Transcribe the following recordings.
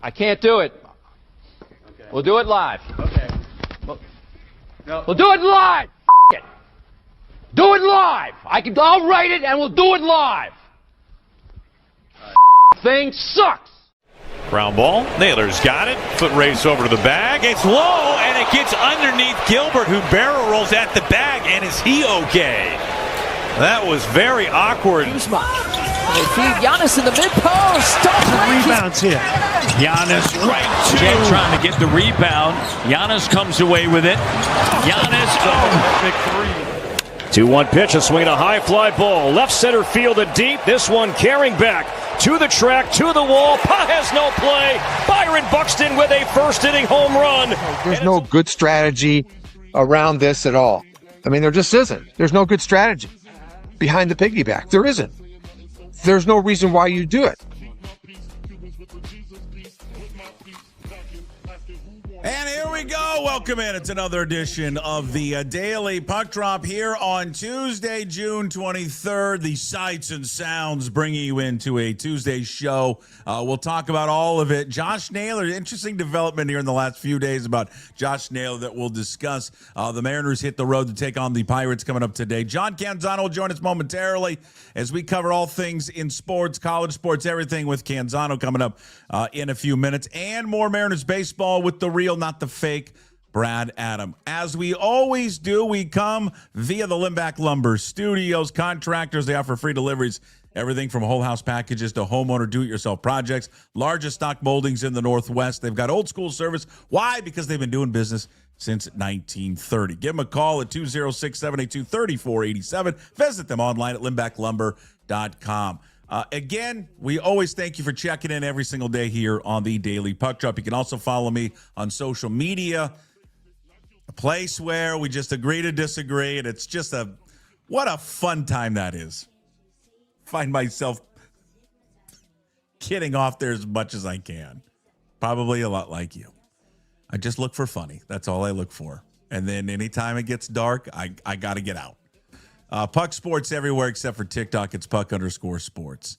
I can't do it. Okay. We'll do it live. Okay. No. We'll do it live. It. Do it live. I'll write it and we'll do it live. Thing sucks. Ground ball. Naylor's got it. Foot race over to the bag. It's low, and it gets underneath Gilbert, who barrel rolls at the bag. And is he okay? That was very awkward. Kuzma. They feed Giannis in the mid-post. Rebounds here. Giannis right to. Jet trying to get the rebound. Giannis comes away with it. Giannis. Big three. 2-1 pitch, a swing, a high fly ball. Left center field and deep. This one carrying back to the track, to the wall. Pa has no play. Byron Buxton with a first inning home run. There's no good strategy around this at all. I mean, there just isn't. There's no good strategy behind the piggyback. There isn't. There's no reason why you do it. And here we go. Welcome in. It's another edition of the Daily Puck Drop here on Tuesday, June 23rd. The sights and sounds bringing you into a Tuesday show. We'll talk about all of it. Josh Naylor, interesting development here in the last few days about Josh Naylor that we'll discuss. The Mariners hit the road to take on the Pirates coming up today. John Canzano will join us momentarily as we cover all things in sports, college sports, everything with Canzano coming up in a few minutes. And more Mariners baseball with the real, not the fake, Brad Adam. As we always do, we come via the Limback Lumber Studios. Contractors, they offer free deliveries. Everything from whole house packages to homeowner do-it-yourself projects. Largest stock moldings in the Northwest. They've got old school service. Why? Because they've been doing business since 1930. Give them a call at 206-782-3487. Visit them online at limbacklumber.com. Again, we always thank you for checking in every single day here on the Daily Puck Drop. You can also follow me on social media, a place where we just agree to disagree, and it's just what a fun time that is. Find myself kidding off there as much as I can. Probably a lot like you. I just look for funny. That's all I look for. And then anytime it gets dark, I got to get out. Puck Sports everywhere except for TikTok. It's Puck_sports.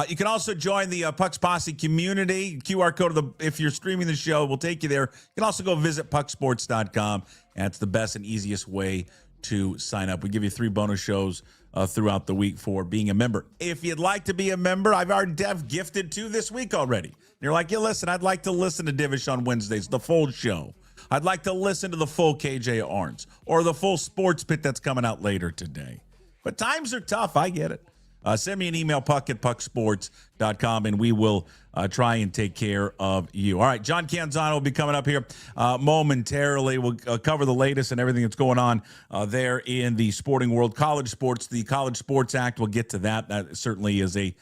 You can also join the Pucks Posse community. QR code if you're streaming the show will take you there. You can also go visit pucksports.com. That's the best and easiest way to sign up. We give you 3 bonus shows throughout the week for being a member. If you'd like to be a member, I've already gifted 2 this week already. You're like, yeah, listen, I'd like to listen to Divish on Wednesdays, the full show. I'd like to listen to the full KJ Arns or the full sports pit that's coming out later today. But times are tough. I get it. Send me an email, puck@pucksports.com, and we will try and take care of you. All right, John Canzano will be coming up here momentarily. We'll cover the latest and everything that's going on there in the sporting world. College sports, the College Sports Act, we'll get to that. That certainly is a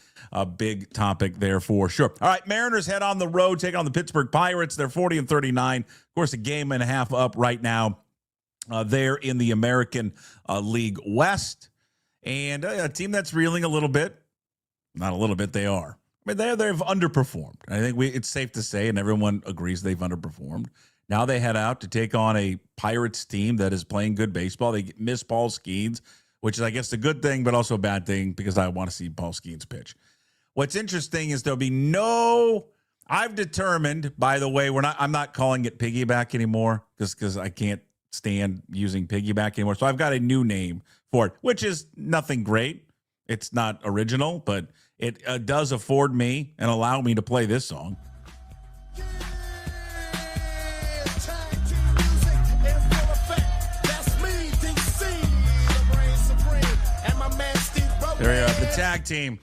big topic there for sure. All right, Mariners head on the road, take on the Pittsburgh Pirates. They're 40-39. Of course, a game and a half up right now there in the American League West. And a team that's reeling a little bit. Not a little bit, they are. I mean, they've underperformed. I think it's safe to say, and everyone agrees they've underperformed. Now they head out to take on a Pirates team that is playing good baseball. They miss Paul Skeens, which is, I guess, a good thing, but also a bad thing because I want to see Paul Skeens pitch. What's interesting is there'll be I've determined, by the way, I'm not calling it piggyback anymore because I can't stand using piggyback anymore. So I've got a new name for it, which is nothing great. It's not original, but it does afford me and allow me to play this song. There you are, the tag team.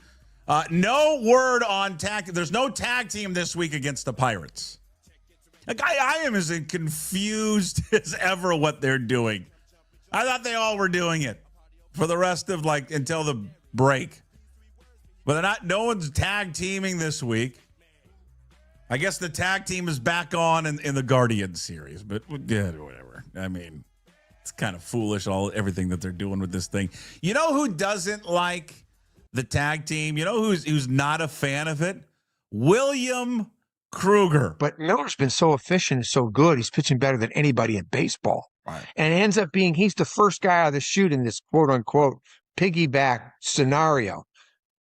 No word on tag. There's no tag team this week against the Pirates. Like, I am as confused as ever what they're doing. I thought they all were doing it for the rest of until the break. But they're not. No one's tag teaming this week. I guess the tag team is back on in the Guardians series, but yeah, whatever. I mean, it's kind of foolish, everything that they're doing with this thing. You know who doesn't like the tag team? You know who's not a fan of it? William Kruger. But Miller's been so efficient and so good. He's pitching better than anybody in baseball. Right. And it ends up being he's the first guy out of the chute in this quote unquote piggyback scenario.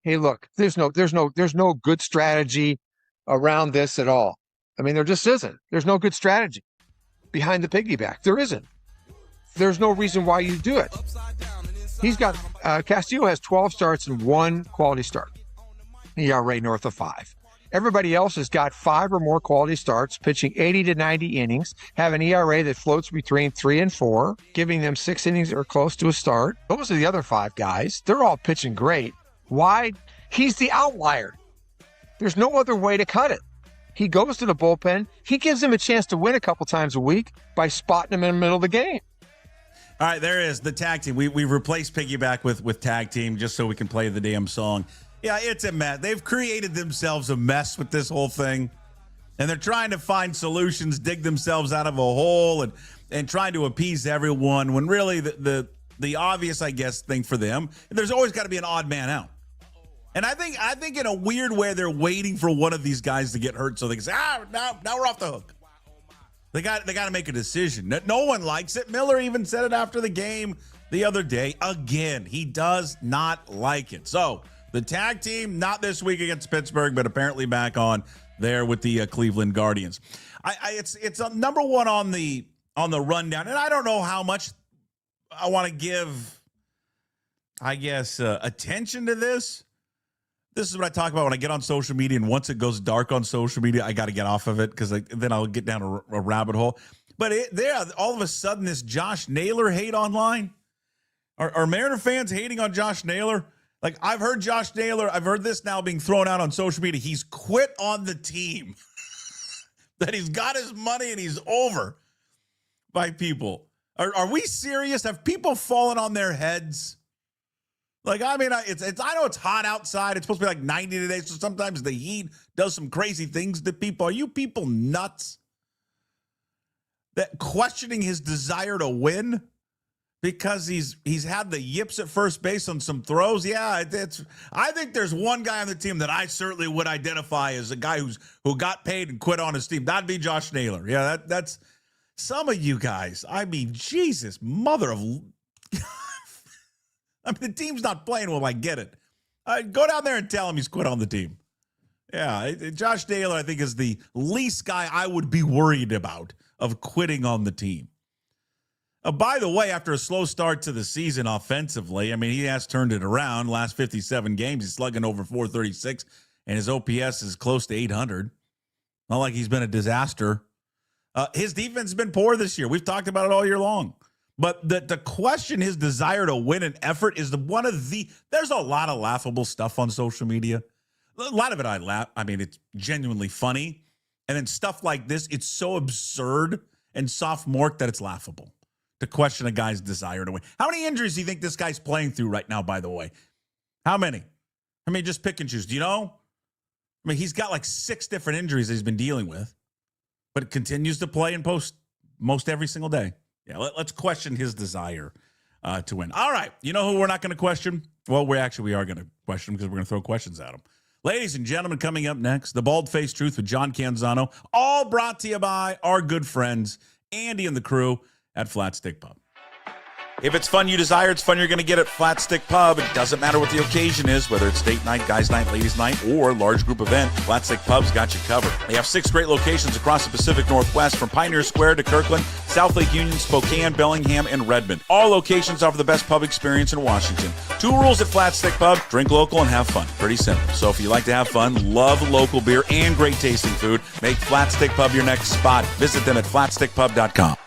Hey, look, there's no good strategy around this at all. I mean, there just isn't. There's no good strategy behind the piggyback. There isn't. There's no reason why you do it. He's got, Castillo has 12 starts and 1 quality start. ERA north of 5. Everybody else has got 5 or more quality starts, pitching 80 to 90 innings, have an ERA that floats between 3 and 4, giving them 6 innings or close to a start. Those are the other 5 guys. They're all pitching great. Why? He's the outlier. There's no other way to cut it. He goes to the bullpen. He gives him a chance to win a couple times a week by spotting him in the middle of the game. All right, there is the tag team. We replaced piggyback with tag team just so we can play the damn song. Yeah, it's a mess. They've created themselves a mess with this whole thing, and they're trying to find solutions, dig themselves out of a hole, and trying to appease everyone. When really the obvious, I guess, thing for them, there's always got to be an odd man out. And I think in a weird way they're waiting for one of these guys to get hurt so they can say, now we're off the hook. They got to make a decision. No one likes it. Miller even said it after the game the other day. Again, he does not like it. So the tag team, not this week against Pittsburgh, but apparently back on there with the Cleveland Guardians. It's number one on the rundown, and I don't know how much I want to give, I guess, attention to this. This is what I talk about when I get on social media, and once it goes dark on social media, I got to get off of it because then I'll get down a rabbit hole. But all of a sudden, this Josh Naylor hate online. Are Mariner fans hating on Josh Naylor? Like, I've heard Josh Naylor, I've heard this now being thrown out on social media. He's quit on the team. That he's got his money and he's over by people. Are we serious? Have people fallen on their heads? Like, I mean, I know it's hot outside. It's supposed to be like 90 today, so sometimes the heat does some crazy things to people. Are you people nuts? That questioning his desire to win because he's had the yips at first base on some throws. Yeah, I think there's one guy on the team that I certainly would identify as a guy who got paid and quit on his team. That'd be Josh Naylor. Yeah, that's some of you guys. I mean, Jesus, mother of... I mean, the team's not playing well. I get it. Go down there and tell him he's quit on the team. Yeah, Josh Naylor, I think, is the least guy I would be worried about of quitting on the team. By the way, after a slow start to the season offensively, I mean, he has turned it around. Last 57 games, he's slugging over 436, and his OPS is close to 800. Not like he's been a disaster. His defense has been poor this year. We've talked about it all year long. But to question his desire to win an effort is there's a lot of laughable stuff on social media. A lot of it I laugh. I mean, it's genuinely funny. And then stuff like this, it's so absurd and sophomoric that it's laughable to question a guy's desire to win. How many injuries do you think this guy's playing through right now, by the way? How many? I mean, just pick and choose. Do you know? I mean, he's got like 6 different injuries that he's been dealing with, but continues to play and post most every single day. Yeah, let's question his desire to win. All right, you know who we're not going to question? Well, we are going to question him because we're going to throw questions at him. Ladies and gentlemen, coming up next, the Bald-Faced Truth with John Canzano, all brought to you by our good friends, Andy and the crew at Flat Stick Pub. If it's fun you desire, it's fun you're going to get at Flat Stick Pub. It doesn't matter what the occasion is, whether it's date night, guys night, ladies night, or large group event, Flat Stick Pub's got you covered. They have 6 great locations across the Pacific Northwest, from Pioneer Square to Kirkland, South Lake Union, Spokane, Bellingham, and Redmond. All locations offer the best pub experience in Washington. 2 rules at Flat Stick Pub: drink local and have fun. Pretty simple. So if you like to have fun, love local beer, and great tasting food, make Flat Stick Pub your next spot. Visit them at flatstickpub.com.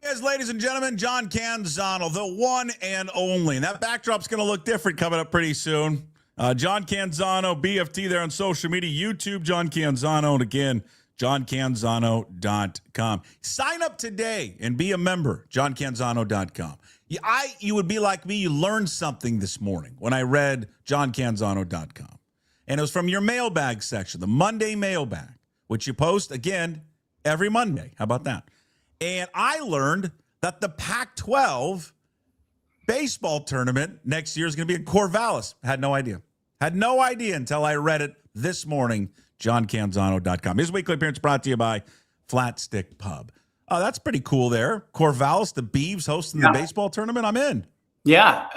Yes, ladies and gentlemen, John Canzano, the one and only. And that backdrop's going to look different coming up pretty soon. John Canzano, BFT there on social media, YouTube, John Canzano, and again, johncanzano.com. Sign up today and be a member, johncanzano.com. You would be like me, you learned something this morning when I read johncanzano.com. And it was from your mailbag section, the Monday mailbag, which you post, again, every Monday. How about that? And I learned that the Pac-12 baseball tournament next year is going to be in Corvallis. Had no idea. Had no idea until I read it this morning, johncanzano.com. His weekly appearance brought to you by Flat Stick Pub. Oh, that's pretty cool there. Corvallis, the Beavs hosting the baseball tournament. I'm in. Yeah.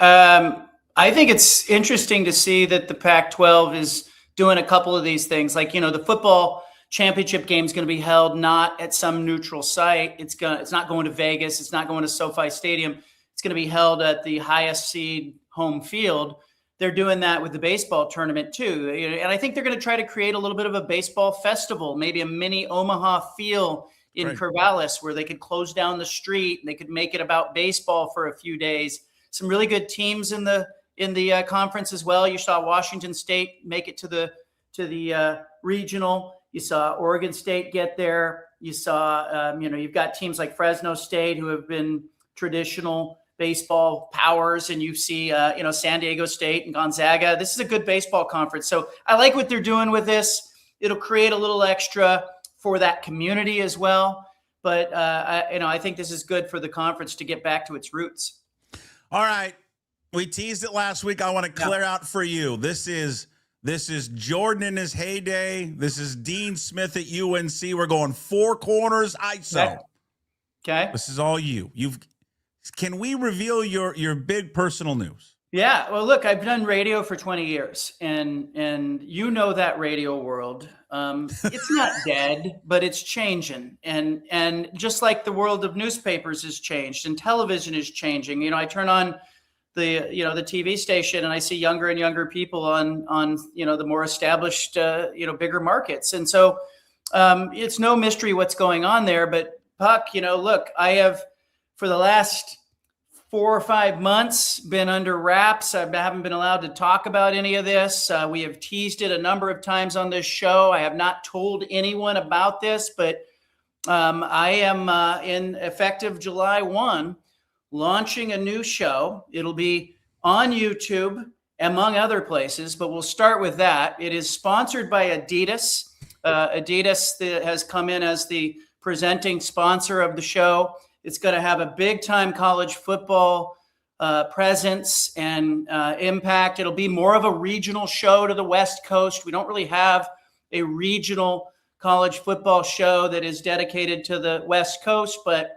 I think it's interesting to see that the Pac-12 is doing a couple of these things. Like, the football championship game is going to be held not at some neutral site. It's not going to Vegas. It's not going to SoFi Stadium. It's going to be held at the highest seed home field. They're doing that with the baseball tournament too. And I think they're going to try to create a little bit of a baseball festival, maybe a mini Omaha feel in Corvallis, where they could close down the street and they could make it about baseball for a few days. Some really good teams in the conference as well. You saw Washington State make it to the regional. You saw Oregon State get there. You saw, you've got teams like Fresno State who have been traditional baseball powers, and you see, San Diego State and Gonzaga. This is a good baseball conference. So I like what they're doing with this. It'll create a little extra for that community as well. But, I think this is good for the conference to get back to its roots. All right. We teased it last week. I want to clear out for you. This is Jordan in his heyday. This is Dean Smith at UNC. We're going four corners ISO. Okay. This is all you. Can we reveal your big personal news? Yeah. Well, look, I've done radio for 20 years, and that radio world. It's not dead, but it's changing. And just like the world of newspapers has changed and television is changing. I turn on the TV station and I see younger and younger people on the more established bigger markets. And so it's no mystery what's going on there. But Puck, look, I have for the last 4 or 5 months been under wraps. I haven't been allowed to talk about any of this. We have teased it a number of times on this show. I have not told anyone about this, but I am in effective July 1 launching a new show. It'll be on YouTube, among other places, but we'll start with that. It is sponsored by Adidas. Adidas has come in as the presenting sponsor of the show. It's going to have a big-time college football presence and impact. It'll be more of a regional show to the West Coast. We don't really have a regional college football show that is dedicated to the West Coast, but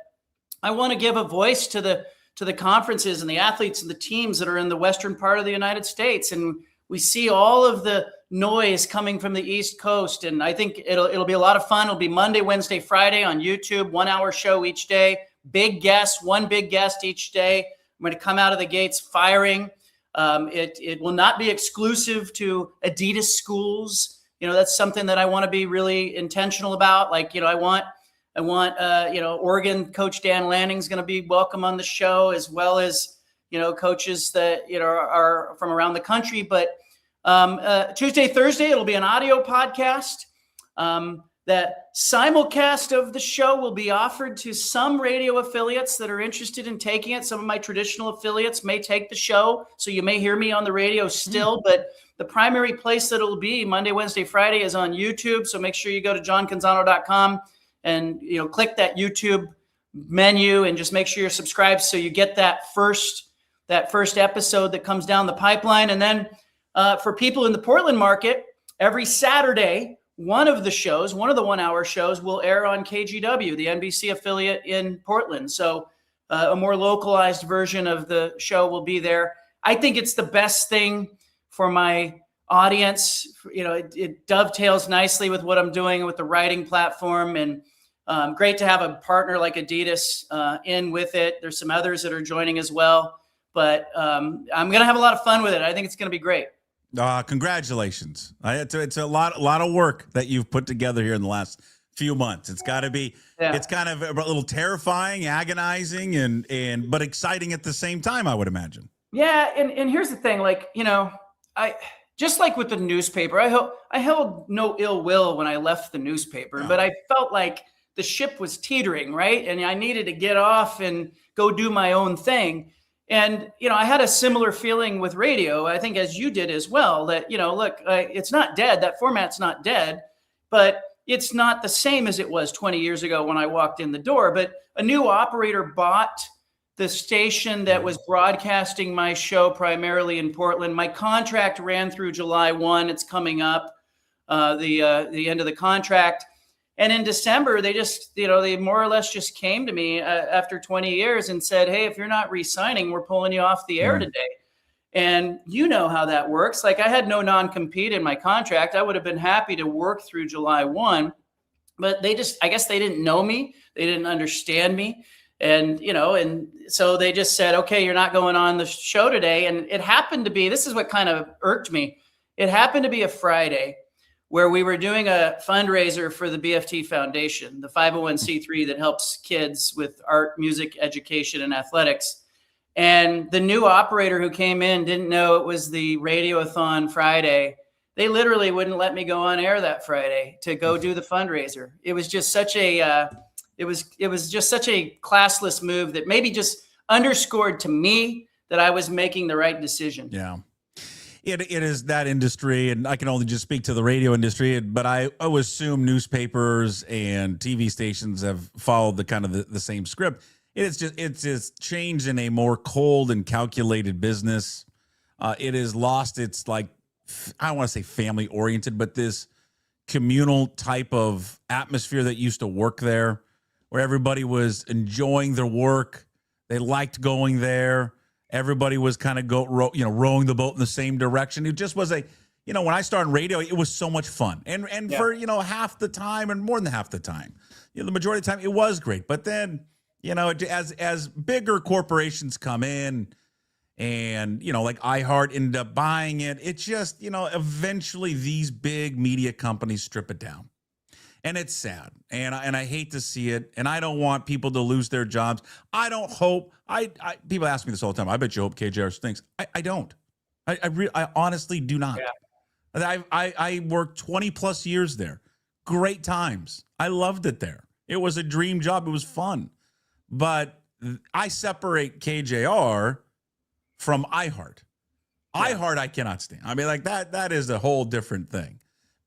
I want to give a voice to the conferences and the athletes and the teams that are in the western part of the United States. And we see all of the noise coming from the East Coast, and I think it'll be a lot of fun. It'll be Monday, Wednesday, Friday on YouTube, 1 hour show each day. Big guests, one big guest each day. I'm going to come out of the gates firing. It will not be exclusive to Adidas schools. That's something that I want to be really intentional about. Like, I want Oregon coach Dan Lanning's going to be welcome on the show, as well as, coaches that, are from around the country. But Tuesday, Thursday, it'll be an audio podcast. That simulcast of the show will be offered to some radio affiliates that are interested in taking it. Some of my traditional affiliates may take the show, so you may hear me on the radio still, but the primary place that it'll be Monday, Wednesday, Friday is on YouTube. So make sure you go to johncanzano.com and click that YouTube menu and just make sure you're subscribed so you get that first episode that comes down the pipeline. And then for people in the Portland market, every Saturday, one of the 1 hour shows will air on KGW, the NBC affiliate in Portland. So a more localized version of the show will be there. I think it's the best thing for my audience. It dovetails nicely with what I'm doing with the writing platform, and great to have a partner like Adidas in with it. There's some others that are joining as well, but I'm going to have a lot of fun with it. I think it's going to be great. Congratulations. It's a lot of work that you've put together here in the last few months. It's got to be, It's kind of a little terrifying, agonizing, but exciting at the same time, I would imagine. Yeah. And here's the thing, I just like with the newspaper, I held no ill will when I left the newspaper, but I felt like the ship was teetering, right? And I needed to get off and go do my own thing. And, I had a similar feeling with radio, I think, as you did as well, that, look, it's not dead. That format's not dead, but it's not the same as it was 20 years ago when I walked in the door. But a new operator bought the station that was broadcasting my show primarily in Portland. My contract ran through July 1. It's coming up, the end of the contract. And in December, they just, they more or less just came to me after 20 years and said, hey, if you're not re-signing, we're pulling you off the air today. And you know how that works. Like, I had no non-compete in my contract. I would have been happy to work through July 1, but I guess they didn't know me. They didn't understand me. And, and so they just said, okay, you're not going on the show today. And it happened to be, this is what kind of irked me. It happened to be a Friday where we were doing a fundraiser for the BFT Foundation, the 501c3 that helps kids with art, music, education, and athletics. And the new operator who came in didn't know it was the Radiothon Friday. They literally wouldn't let me go on air that Friday to go do the fundraiser. It was just such a it was just such a classless move that maybe just underscored to me that I was making the right decision. Yeah. It is that industry, and I can only just speak to the radio industry, but I would assume newspapers and TV stations have followed the kind of the same script. It's just changed in a more cold and calculated business. It has lost its, like, I don't want to say family oriented, but this communal type of atmosphere that used to work there, where everybody was enjoying their work. They liked going there. Everybody was kind of rowing the boat in the same direction. It just was when I started radio, it was so much fun. And for, half the time and more than half the time, the majority of the time it was great. But then, as bigger corporations come in and, like iHeart ended up buying it, it just, eventually these big media companies strip it down. And it's sad. And I hate to see it. And I don't want people to lose their jobs. I don't hope. People ask me this all the time. I bet you hope KJR stinks. I don't. I honestly do not. Yeah. I worked 20 plus years there. Great times. I loved it there. It was a dream job. It was fun. But I separate KJR from iHeart. Yeah. iHeart I cannot stand. I mean, like that is a whole different thing.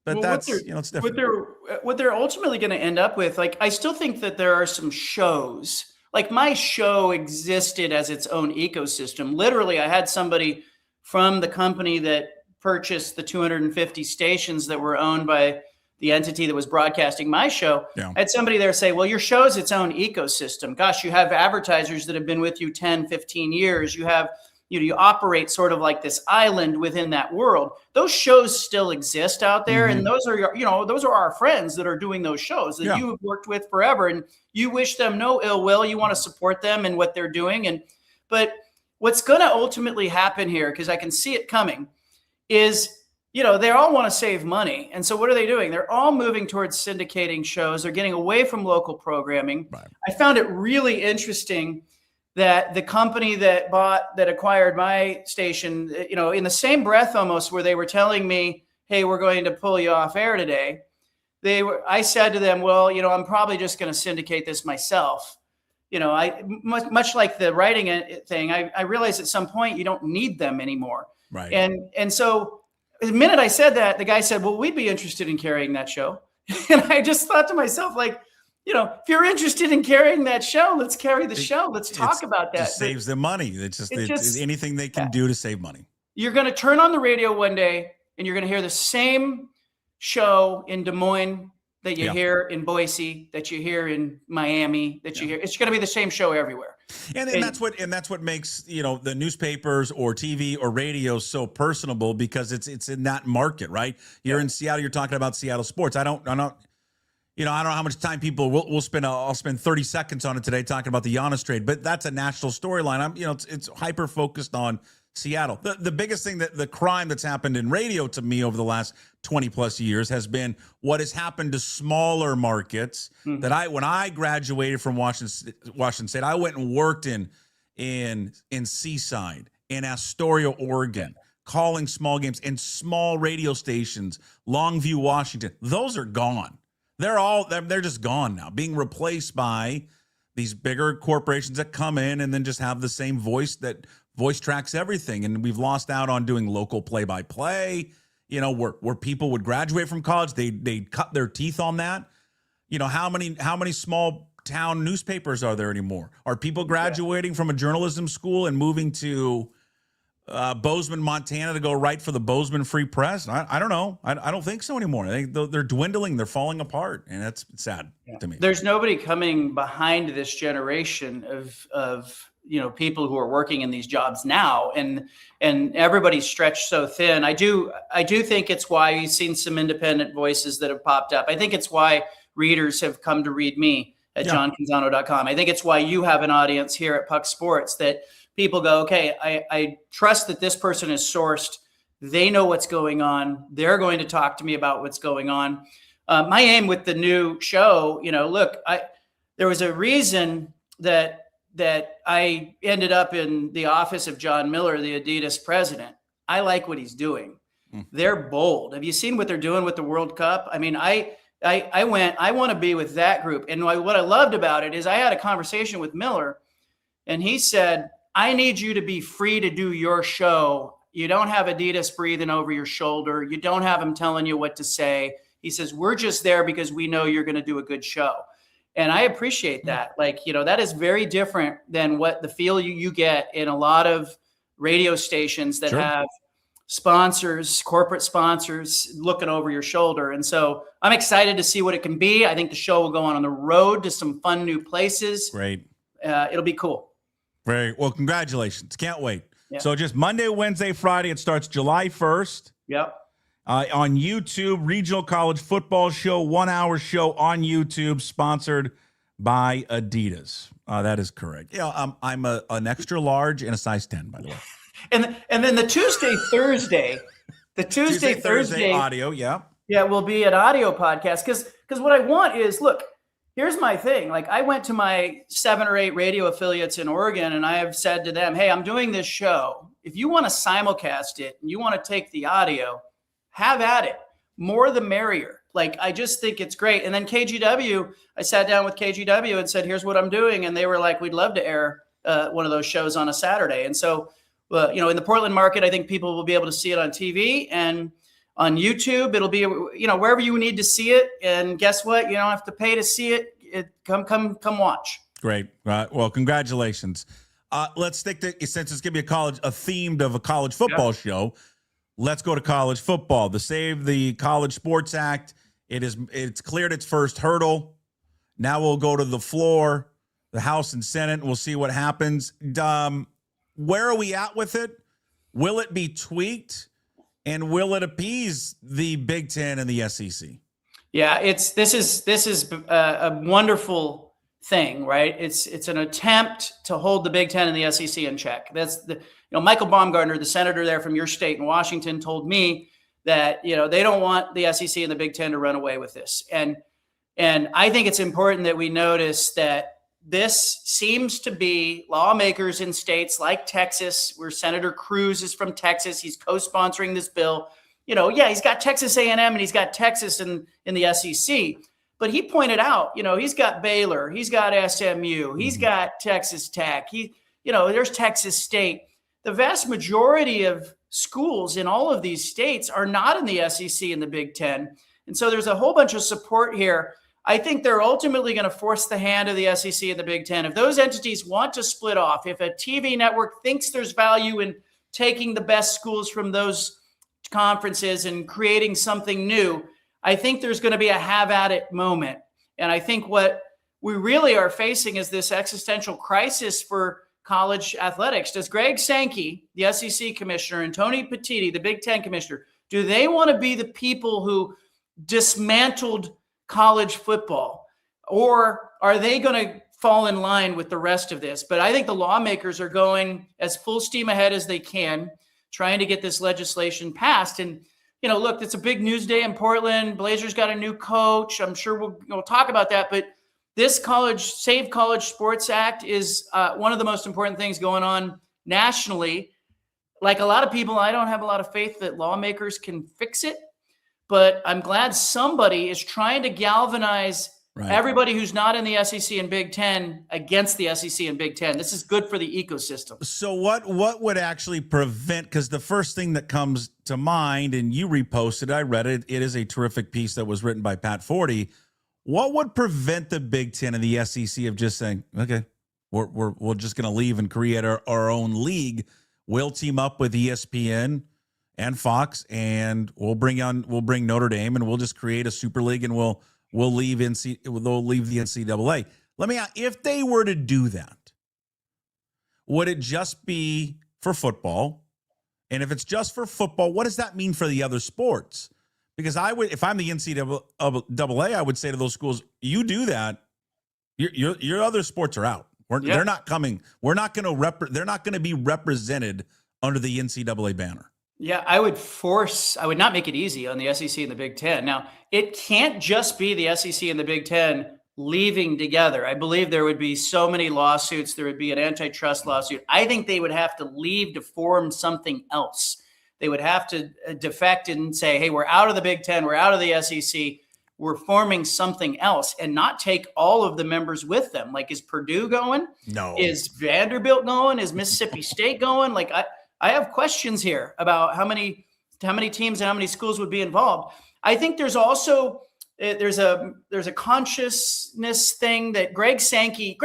But that's, it's different. What they're ultimately going to end up with, like, I still think that there are some shows. Like, my show existed as its own ecosystem. Literally, I had somebody from the company that purchased the 250 stations that were owned by the entity that was broadcasting my show. Yeah. I had somebody there say, well, your show is its own ecosystem. Gosh, you have advertisers that have been with you 10, 15 years. You have you operate sort of like this island within that world. Those shows still exist out there. Mm-hmm. And those are those are our friends that are doing those shows that you have worked with forever. And you wish them no ill will. You want to support them and what they're doing. But what's going to ultimately happen here, because I can see it coming, is, they all want to save money. And so what are they doing? They're all moving towards syndicating shows. They're getting away from local programming. Right. I found it really interesting that the company that acquired my station, in the same breath almost, where they were telling me, hey, we're going to pull you off air today. I said to them, well, I'm probably just going to syndicate this myself. Much like the writing thing, I realized at some point you don't need them anymore. Right. And so the minute I said that, the guy said, well, we'd be interested in carrying that show. And I just thought to myself, like, if you're interested in carrying that show, let's carry the show. Let's talk about that. It saves them money. It's just anything they can do to save money. You're going to turn on the radio one day and you're going to hear the same show in Des Moines that you hear in Boise, that you hear in Miami, that you hear. It's going to be the same show everywhere. And that's what makes, the newspapers or TV or radio so personable, because it's in that market, right? You're in Seattle, you're talking about Seattle sports. I don't know how much time people will spend. I'll spend 30 seconds on it today talking about the Giannis trade, but that's a national storyline. It's hyper focused on Seattle. The biggest thing, the crime that's happened in radio to me over the last 20 plus years has been what has happened to smaller markets. Mm-hmm. When I graduated from Washington State, I went and worked in Seaside, in Astoria, Oregon, calling small games in small radio stations, Longview, Washington. Those are gone. They're just gone now, being replaced by these bigger corporations that come in and then just have the same voice that voice tracks everything. And we've lost out on doing local play-by-play, where people would graduate from college. They'd cut their teeth on that. How many small town newspapers are there anymore? Are people graduating from a journalism school and moving to Bozeman, Montana to go write for the Bozeman Free Press? I don't know. I don't think so anymore. They're dwindling. They're falling apart. And that's sad to me. There's nobody coming behind this generation of people who are working in these jobs now, and everybody's stretched so thin. I do think it's why you've seen some independent voices that have popped up. I think it's why readers have come to read me at johncanzano.com. I think it's why you have an audience here at Puck Sports, that people go, okay, I trust that this person is sourced. They know what's going on. They're going to talk to me about what's going on. My aim with the new show, look, there was a reason that I ended up in the office of John Miller, the Adidas president. I like what he's doing. They're bold. Have you seen what they're doing with the World Cup? I mean, I want to be with that group. And what I loved about it is I had a conversation with Miller, and he said, I need you to be free to do your show. You don't have Adidas breathing over your shoulder. You don't have them telling you what to say. He says, we're just there because we know you're going to do a good show. And I appreciate that. That is very different than what the feel you get in a lot of radio stations that have sponsors, corporate sponsors looking over your shoulder. And so I'm excited to see what it can be. I think the show will go on the road to some fun new places. Great. It'll be cool. Very well. Congratulations. Can't wait. Yeah. So just Monday, Wednesday, Friday. It starts July 1st. Yep. On YouTube, Regional College Football Show, 1 hour show on YouTube, sponsored by Adidas. That is correct. Yeah, I'm an extra large and a size 10, by the way. And then the Tuesday, Thursday audio, yeah, will be an audio podcast because what I want is, look, here's my thing. I went to my 7 or 8 radio affiliates in Oregon, and I have said to them, hey, I'm doing this show. If you want to simulcast it and you want to take the audio, have at it. More the merrier. I just think it's great. And then KGW, I sat down with KGW and said, here's what I'm doing. And they were like, we'd love to air one of those shows on a Saturday. And so, in the Portland market, I think people will be able to see it on TV and on YouTube. It'll be, wherever you need to see it. And guess what? You don't have to pay to see it. Come watch. Great. Well, congratulations. Let's stick to, since it's going to be a themed college football show. Let's go to college football. The Save the College Sports Act. It's cleared its first hurdle. Now we'll go to the floor, the House and Senate, and we'll see what happens. Where are we at with it? Will it be tweaked, and will it appease the Big Ten and the SEC? Yeah, this is a wonderful thing, right? It's an attempt to hold the Big Ten and the SEC in check. That's Michael Baumgartner, the senator there from your state in Washington, told me that they don't want the SEC and the Big Ten to run away with this, and I think it's important that we notice that this seems to be lawmakers in states like Texas, where Senator Cruz is from Texas. He's co-sponsoring this bill. He's got Texas A&M and he's got Texas in the SEC. But he pointed out, he's got Baylor, he's got SMU, he's got Texas Tech. There's Texas State. The vast majority of schools in all of these states are not in the SEC and the Big Ten. And so there's a whole bunch of support here. I think they're ultimately going to force the hand of the SEC and the Big Ten. If those entities want to split off, if a TV network thinks there's value in taking the best schools from those conferences and creating something new, I think there's going to be a have at it moment. And I think what we really are facing is this existential crisis for college athletics. Does Greg Sankey, the SEC commissioner, and Tony Petitti, the Big Ten commissioner, do they want to be the people who dismantled college football, or are they going to fall in line with the rest of this? But I think the lawmakers are going as full steam ahead as they can, trying to get this legislation passed. And look, it's a big news day in Portland. Blazers got a new coach. I'm sure we'll talk about that. But this Save College Sports Act is one of the most important things going on nationally. Like a lot of people, I don't have a lot of faith that lawmakers can fix it. But I'm glad somebody is trying to galvanize everybody who's not in the SEC and Big Ten against the SEC and Big Ten. This is good for the ecosystem. So what would actually prevent, because the first thing that comes to mind, and you reposted, I read it, it is a terrific piece that was written by Pat Forty. What would prevent the Big Ten and the SEC of just saying, okay, we're just going to leave and create our own league? We'll team up with ESPN and Fox, and we'll bring Notre Dame, and we'll just create a super league, and they'll leave the NCAA. Let me ask, if they were to do that, would it just be for football? And if it's just for football, what does that mean for the other sports? Because I would, if I'm the NCAA, I would say to those schools, you do that, your other sports are out. They're not coming. We're not going to they're not going to be represented under the NCAA banner. Yeah, I would not make it easy on the SEC and the Big Ten. Now, it can't just be the SEC and the Big Ten leaving together. I believe there would be so many lawsuits. There would be an antitrust lawsuit. I think they would have to leave to form something else. They would have to defect and say, hey, we're out of the Big Ten. We're out of the SEC. We're forming something else, and not take all of the members with them. Like, is Purdue going? No. Is Vanderbilt going? Is Mississippi State going? Like, I have questions here about how many teams and how many schools would be involved. I think there's also there's a consciousness thing that Greg Sankey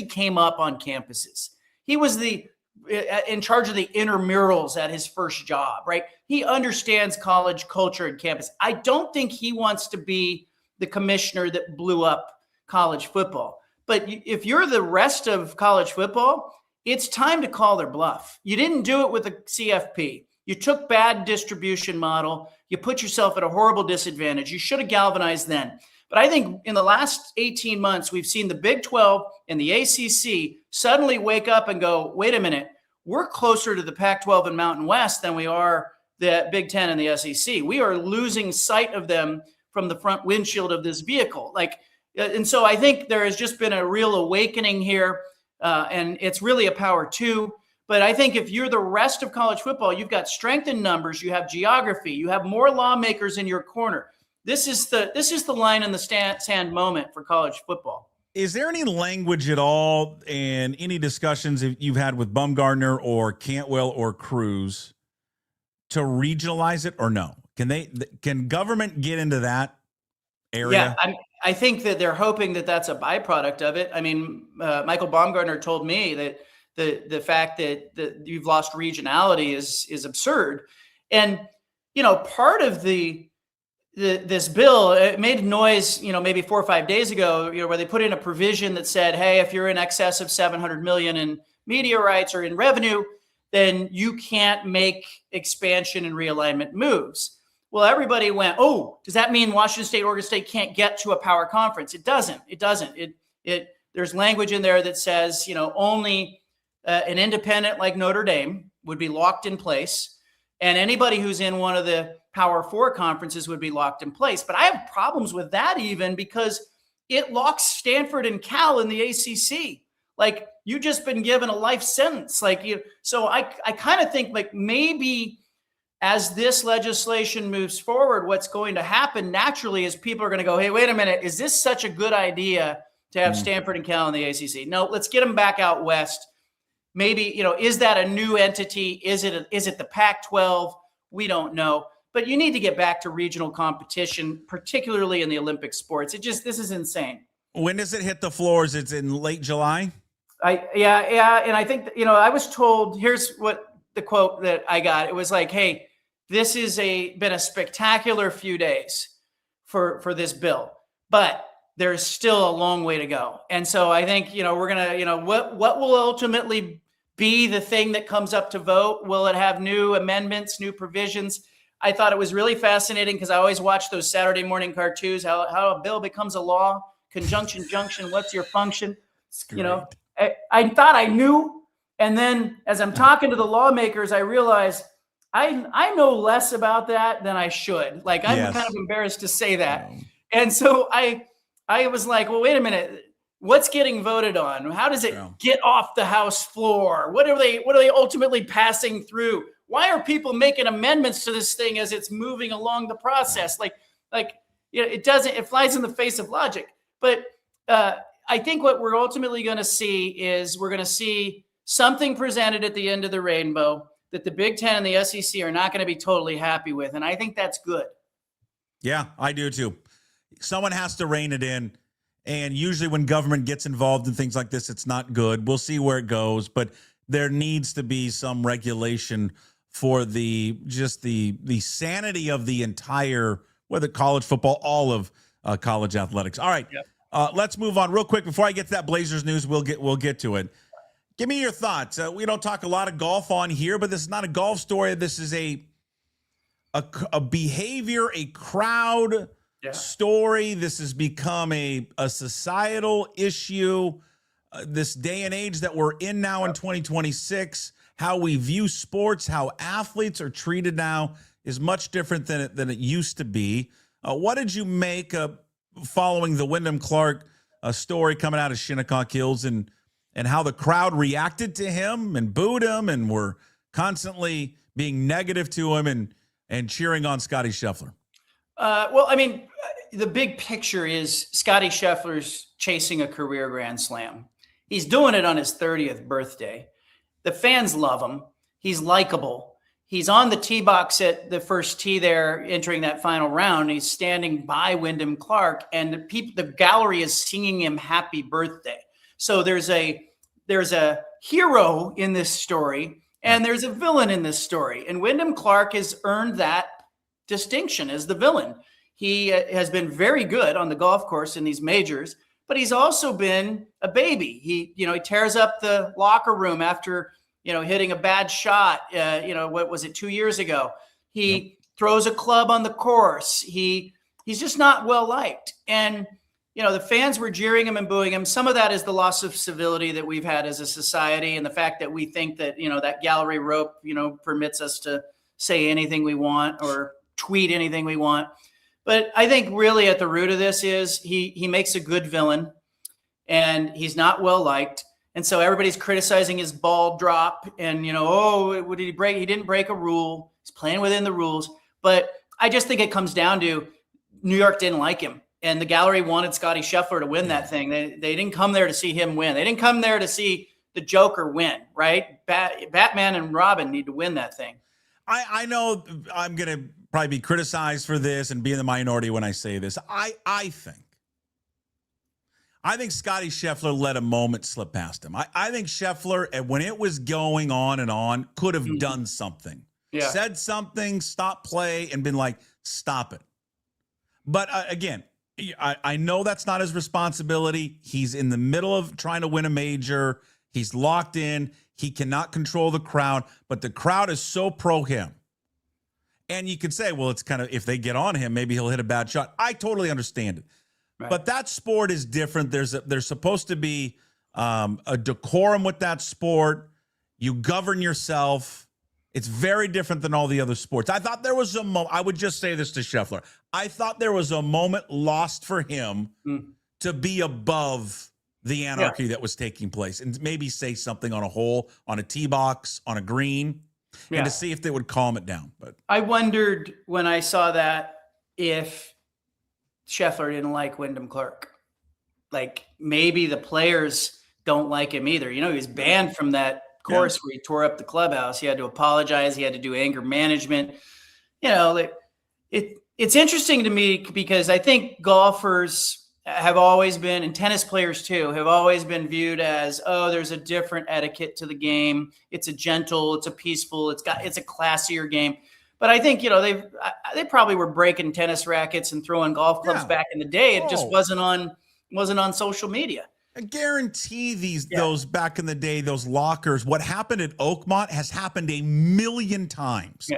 came up on campuses. He was in charge of the intramurals at his first job, right? He understands college culture and campus. I don't think he wants to be the commissioner that blew up college football. But if you're the rest of college football, it's time to call their bluff. You didn't do it with the CFP. You took bad distribution model. You put yourself at a horrible disadvantage. You should have galvanized then. But I think in the last 18 months, we've seen the Big 12 and the ACC suddenly wake up and go, wait a minute, we're closer to the Pac-12 and Mountain West than we are the Big 10 and the SEC. We are losing sight of them from the front windshield of this vehicle. And so I think there has just been a real awakening here, and it's really a power too. But I think if you're the rest of college football, you've got strength in numbers, you have geography, you have more lawmakers in your corner. This is the line in the sand moment for college football. Is there any language at all and any discussions you've had with Bumgarner or Cantwell or Cruz to regionalize it, or no? Can government get into that area? Yeah, I think that they're hoping that that's a byproduct of it. I mean, Michael Baumgartner told me that the fact that you've lost regionality is absurd. And, part of this bill, it made noise, maybe 4 or 5 days ago, where they put in a provision that said, hey, if you're in excess of $700 million in media rights or in revenue, then you can't make expansion and realignment moves. Well, everybody went, oh, does that mean Washington State, Oregon State can't get to a power conference? It doesn't. There's language in there that says, only an independent like Notre Dame would be locked in place, and anybody who's in one of the Power 4 conferences would be locked in place. But I have problems with that even because it locks Stanford and Cal in the ACC. Like, you just been given a life sentence. So I kind of think maybe as this legislation moves forward, what's going to happen naturally is people are going to go, hey, wait a minute, is this such a good idea to have Stanford and Cal in the ACC? No, let's get them back out west. Maybe, is that a new entity? Is it the Pac-12? We don't know. But you need to get back to regional competition, particularly in the Olympic sports. This is insane. When does it hit the floors? It's in late July? Yeah. And I think, I was told, here's what the quote that I got. It was like, hey, this has been a spectacular few days for this bill, but there's still a long way to go. And so I think, we're going to, what will ultimately be the thing that comes up to vote? Will it have new amendments, new provisions? I thought it was really fascinating because I always watch those Saturday morning cartoons, how a bill becomes a law, conjunction, junction, what's your function? I thought I knew. And then as I'm talking to the lawmakers, I realized I know less about that than I should. I'm kind of embarrassed to say that. No. And so I was like, well, wait a minute. What's getting voted on? How does it get off the House floor? What are they ultimately passing through? Why are people making amendments to this thing as it's moving along the process? It flies in the face of logic. But I think what we're ultimately going to see is we're going to see something presented at the end of the rainbow that the Big Ten and the SEC are not going to be totally happy with. And I think that's good. Yeah, I do too. Someone has to rein it in. And usually when government gets involved in things like this, it's not good. We'll see where it goes. But there needs to be some regulation for the sanity of the entire, whether college football, all of college athletics. All right, let's move on real quick before I get to that Blazers news. We'll get to it. Give me your thoughts. We don't talk a lot of golf on here, but this is not a golf story. This is a behavior, a crowd story. This has become a societal issue. This day and age that we're in now in 2026, how we view sports, how athletes are treated now is much different than it used to be. What did you make following the Wyndham Clark story coming out of Shinnecock Hills and how the crowd reacted to him and booed him and were constantly being negative to him and cheering on Scottie Scheffler? Well, I mean, the big picture is Scottie Scheffler's chasing a career Grand Slam. He's doing it on his 30th birthday. The fans love him. He's likable. He's on the tee box at the first tee there, entering that final round. He's standing by Wyndham Clark, and the gallery is singing him happy birthday. So there's a hero in this story, and there's a villain in this story. And Wyndham Clark has earned that distinction as the villain. He has been very good on the golf course in these majors, but he's also been a baby. He tears up the locker room after, hitting a bad shot. What was it, 2 years ago? He throws a club on the course. He's just not well liked. And, the fans were jeering him and booing him. Some of that is the loss of civility that we've had as a society, and the fact that we think that, that gallery rope, permits us to say anything we want or tweet anything we want. But I think really at the root of this is he makes a good villain, and he's not well liked. And so everybody's criticizing his ball drop and, what did he break? He didn't break a rule. He's playing within the rules. But I just think it comes down to New York didn't like him. And the gallery wanted Scottie Scheffler to win that thing. They didn't come there to see him win. They didn't come there to see the Joker win, right? Batman and Robin need to win that thing. I know I'm going to probably be criticized for this and be in the minority when I say this. I think Scottie Scheffler let a moment slip past him. I think Scheffler, when it was going on and on, could have done something. Yeah. Said something, stopped play, and been like, stop it. But again, I know that's not his responsibility. He's in the middle of trying to win a major. He's locked in. He cannot control the crowd, but the crowd is so pro him. And you could say, well, it's kind of, if they get on him, maybe he'll hit a bad shot. I totally understand it. Right. But that sport is different. There's supposed to be a decorum with that sport. You govern yourself. It's very different than all the other sports. I thought there was a moment, I would just say this to Scheffler. I thought there was a moment lost for him to be above the anarchy that was taking place and maybe say something on a hole, on a tee box, on a green, and to see if they would calm it down. But I wondered when I saw that if Scheffler didn't like Wyndham Clark. Like maybe the players don't like him either. He was banned from that course where he tore up the clubhouse. He had to apologize. He had to do anger management. It's interesting to me because I think golfers have always been, and tennis players too, have always been viewed as, there's a different etiquette to the game. It's a gentle, it's a peaceful, it's a classier game. But I think, they probably were breaking tennis rackets and throwing golf clubs back in the day. It just wasn't on social media. I guarantee those back in the day, those lockers, what happened at Oakmont has happened a million times,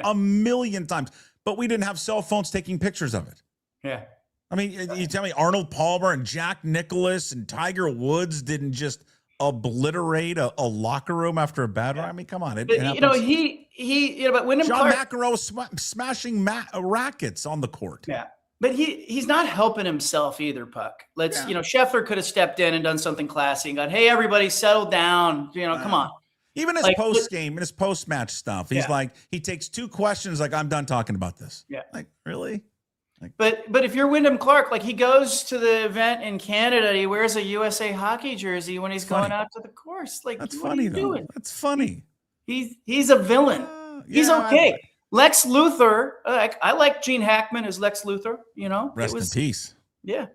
but we didn't have cell phones taking pictures of it. Yeah. I mean, you tell me Arnold Palmer and Jack Nicklaus and Tiger Woods didn't just obliterate a locker room after a bad run? I mean, come on. But Wyndham John Clark, McEnroe smashing rackets on the court. Yeah. But he's not helping himself either, Puck. Scheffler could have stepped in and done something classy and gone, hey, everybody settle down. Come on. Even his post-game and his post-match stuff. He's like, he takes two questions like, I'm done talking about this. Yeah. Like, really? But if you're Wyndham Clark, he goes to the event in Canada, he wears a USA Hockey jersey when he's going out to the course. That's what funny, are you doing? That's funny. He's a villain. He's okay. Lex Luthor, I like Gene Hackman as Lex Luthor, Rest in peace. Yeah.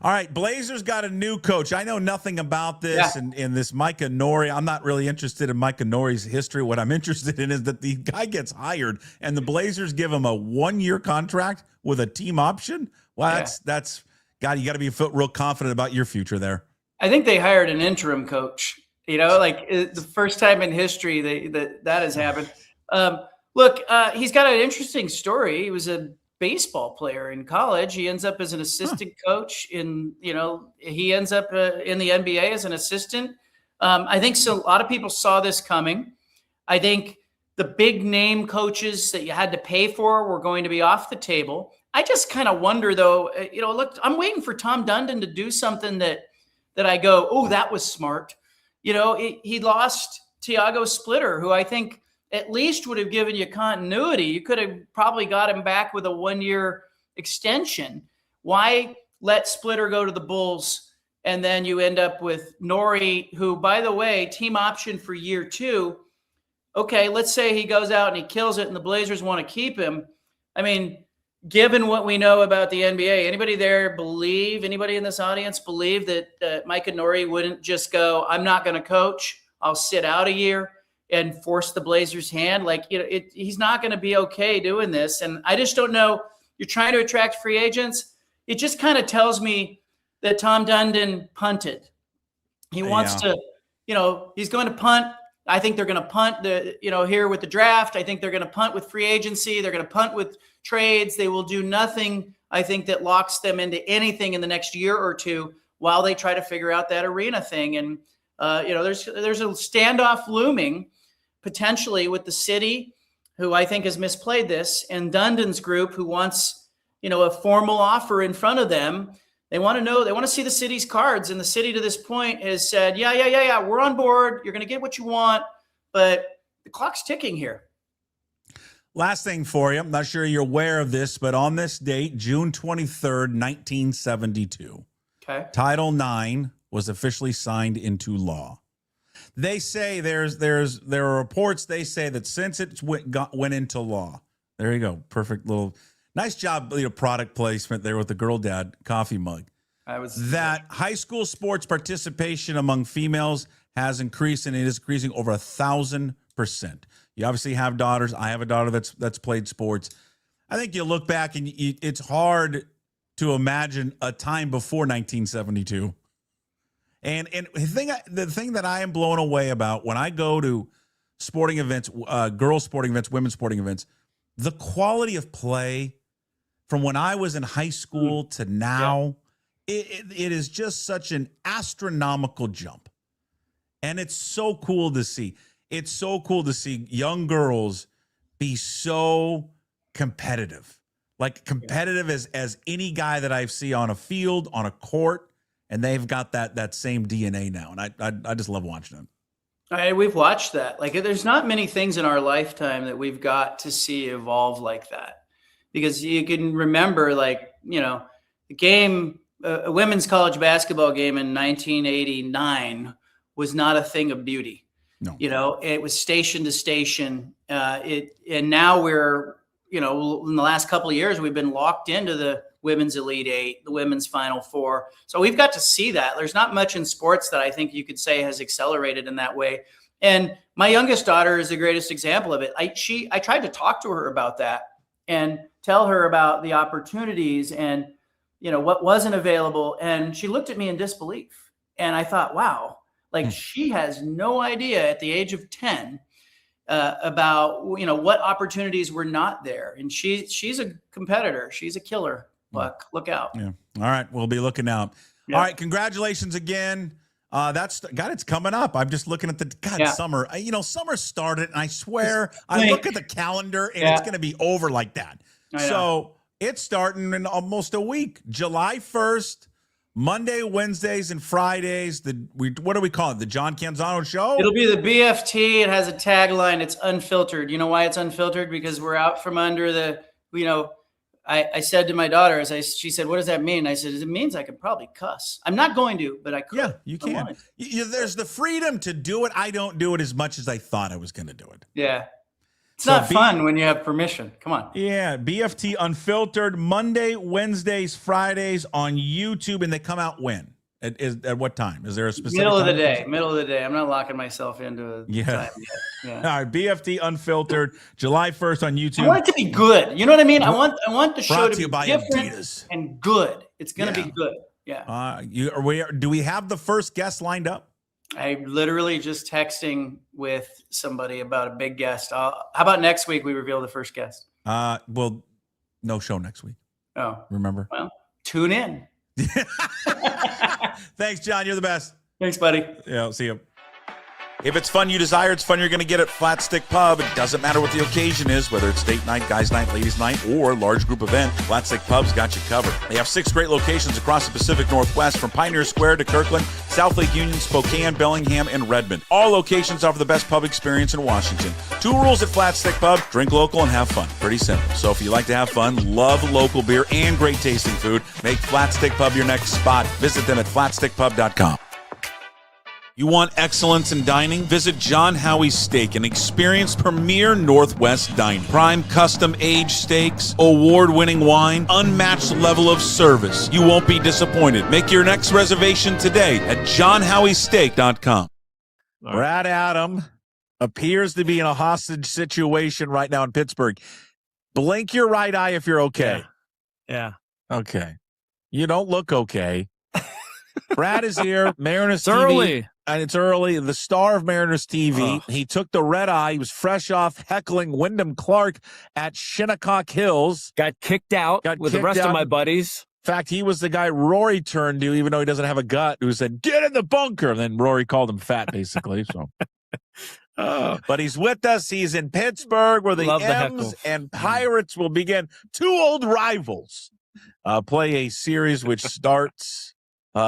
All right, Blazers got a new coach. I know nothing about this and this Micah Nori. I'm not really interested in Micah Nori's history. What I'm interested in is that the guy gets hired and the Blazers give him a 1-year contract with a team option. Well, that's God, you got to be real confident about your future there. I think they hired an interim coach. The first time in history that has happened. Look, he's got an interesting story. He was a baseball player in college. He ends up as an assistant coach he ends up in the NBA as an assistant. I think a lot of people saw this coming. I think the big name coaches that you had to pay for were going to be off the table. I just kind of wonder though, look, I'm waiting for Tom Dundon to do something that I go, oh, that was smart. He lost Tiago Splitter, who I think at least would have given you continuity. You could have probably got him back with a 1-year extension. Why let Splitter go to the Bulls and then you end up with Norrie, who, by the way, team option for year 2. Okay, let's say he goes out and he kills it and the Blazers want to keep him. I mean, given what we know about the NBA, anybody in this audience believe that Micah Norrie wouldn't just go, I'm not going to coach, I'll sit out a year and force the Blazers' hand? He's not going to be okay doing this. And I just don't know. You're trying to attract free agents. It just kind of tells me that Tom Dundon punted. He wants to, he's going to punt. I think they're going to punt here with the draft. I think they're going to punt with free agency. They're going to punt with trades. They will do nothing, I think, that locks them into anything in the next year or two while they try to figure out that arena thing. And, there's a standoff looming potentially with the city, who I think has misplayed this, and Dundon's group, who wants, a formal offer in front of them. They want to see the city's cards. And the city to this point has said, yeah, we're on board. You're going to get what you want, but the clock's ticking here. Last thing for you. I'm not sure you're aware of this, but on this date, June 23rd, 1972, Title IX was officially signed into law. They say there are reports. They say that since it went into law, there you go. Perfect little, nice job, product placement there with the Girl Dad coffee mug. That high school sports participation among females has increased, and it is increasing over 1,000%. You obviously have daughters. I have a daughter that's played sports. I think you look back and it's hard to imagine a time before 1972. And the thing that I am blown away about when I go to sporting events, girls sporting events, women's sporting events, the quality of play from when I was in high school to now, it is just such an astronomical jump. And it's so cool to see. It's so cool to see young girls be so competitive, as any guy that I see on a field, on a court. And they've got that same DNA now. And I just love watching them. We've watched that. There's not many things in our lifetime that we've got to see evolve like that. Because you can remember, the game, a women's college basketball game in 1989 was not a thing of beauty. No. It was station to station. And now we're, in the last couple of years, we've been locked into the women's Elite Eight, the women's Final Four. So we've got to see that. There's not much in sports that I think you could say has accelerated in that way. And my youngest daughter is the greatest example of it. I tried to talk to her about that and tell her about the opportunities and, what wasn't available. And she looked at me in disbelief. And I thought, wow, she has no idea at the age of 10 about, what opportunities were not there. And she's a competitor. She's a killer. Buck, look out. Yeah. All right. We'll be looking out. Yeah. All right. Congratulations again. It's coming up. I'm just looking at summer. Summer started, and I swear, I look at the calendar, and it's going to be over like that. So it's starting in almost a week. July 1st, Monday, Wednesdays, and Fridays. What do we call it? The John Canzano Show? It'll be the BFT. It has a tagline. It's unfiltered. You know why it's unfiltered? Because we're out from under the, I said to my daughter, she said, what does that mean? I said, it means I could probably cuss. I'm not going to, but I could. Yeah, you can. There's the freedom to do it. I don't do it as much as I thought I was going to do it. Yeah. It's not fun when you have permission. Come on. Yeah, BFT Unfiltered, Monday, Wednesdays, Fridays on YouTube, and they come out when? At what time? Is there a specific Middle of the day. I'm not locking myself into a time yet. Yeah. All right, BFT Unfiltered, July 1st on YouTube. I want it to be good. You know what I mean? I want the show to be different Adidas. And good. It's going to be good. Yeah. Do we have the first guest lined up? I literally just texting with somebody about a big guest. How about next week we reveal the first guest? Well, no show next week. Oh, Remember? well, tune in. Thanks, John. You're the best. Thanks, buddy. Yeah, see you. If it's fun you desire, it's fun you're going to get at Flat Stick Pub. It doesn't matter what the occasion is, whether it's date night, guys night, ladies night, or large group event, Flat Stick Pub's got you covered. They have 6 great locations across the Pacific Northwest, from Pioneer Square to Kirkland, South Lake Union, Spokane, Bellingham, and Redmond. All locations offer the best pub experience in Washington. 2 rules at Flat Stick Pub: drink local and have fun. Pretty simple. So if you like to have fun, love local beer, and great tasting food, make Flat Stick Pub your next spot. Visit them at flatstickpub.com. You want excellence in dining? Visit John Howie's Steak and experience premier Northwest dining. Prime custom-aged steaks, award-winning wine, unmatched level of service. You won't be disappointed. Make your next reservation today at johnhowiesteak.com. Brad Adam appears to be in a hostage situation right now in Pittsburgh. Blink your right eye if you're okay. Yeah. Okay. You don't look okay. Brad is here. Mariners TV. Early. And it's early. The star of Mariners TV. He took the red eye. He was fresh off heckling Wyndham Clark at Shinnecock Hills. Got kicked out with the rest of my buddies. In fact, he was the guy Rory turned to, even though he doesn't have a gut, who said, "Get in the bunker." And then Rory called him fat, basically. So, but he's with us. He's in Pittsburgh, where the M's and Pirates will begin. 2 old rivals play a series which starts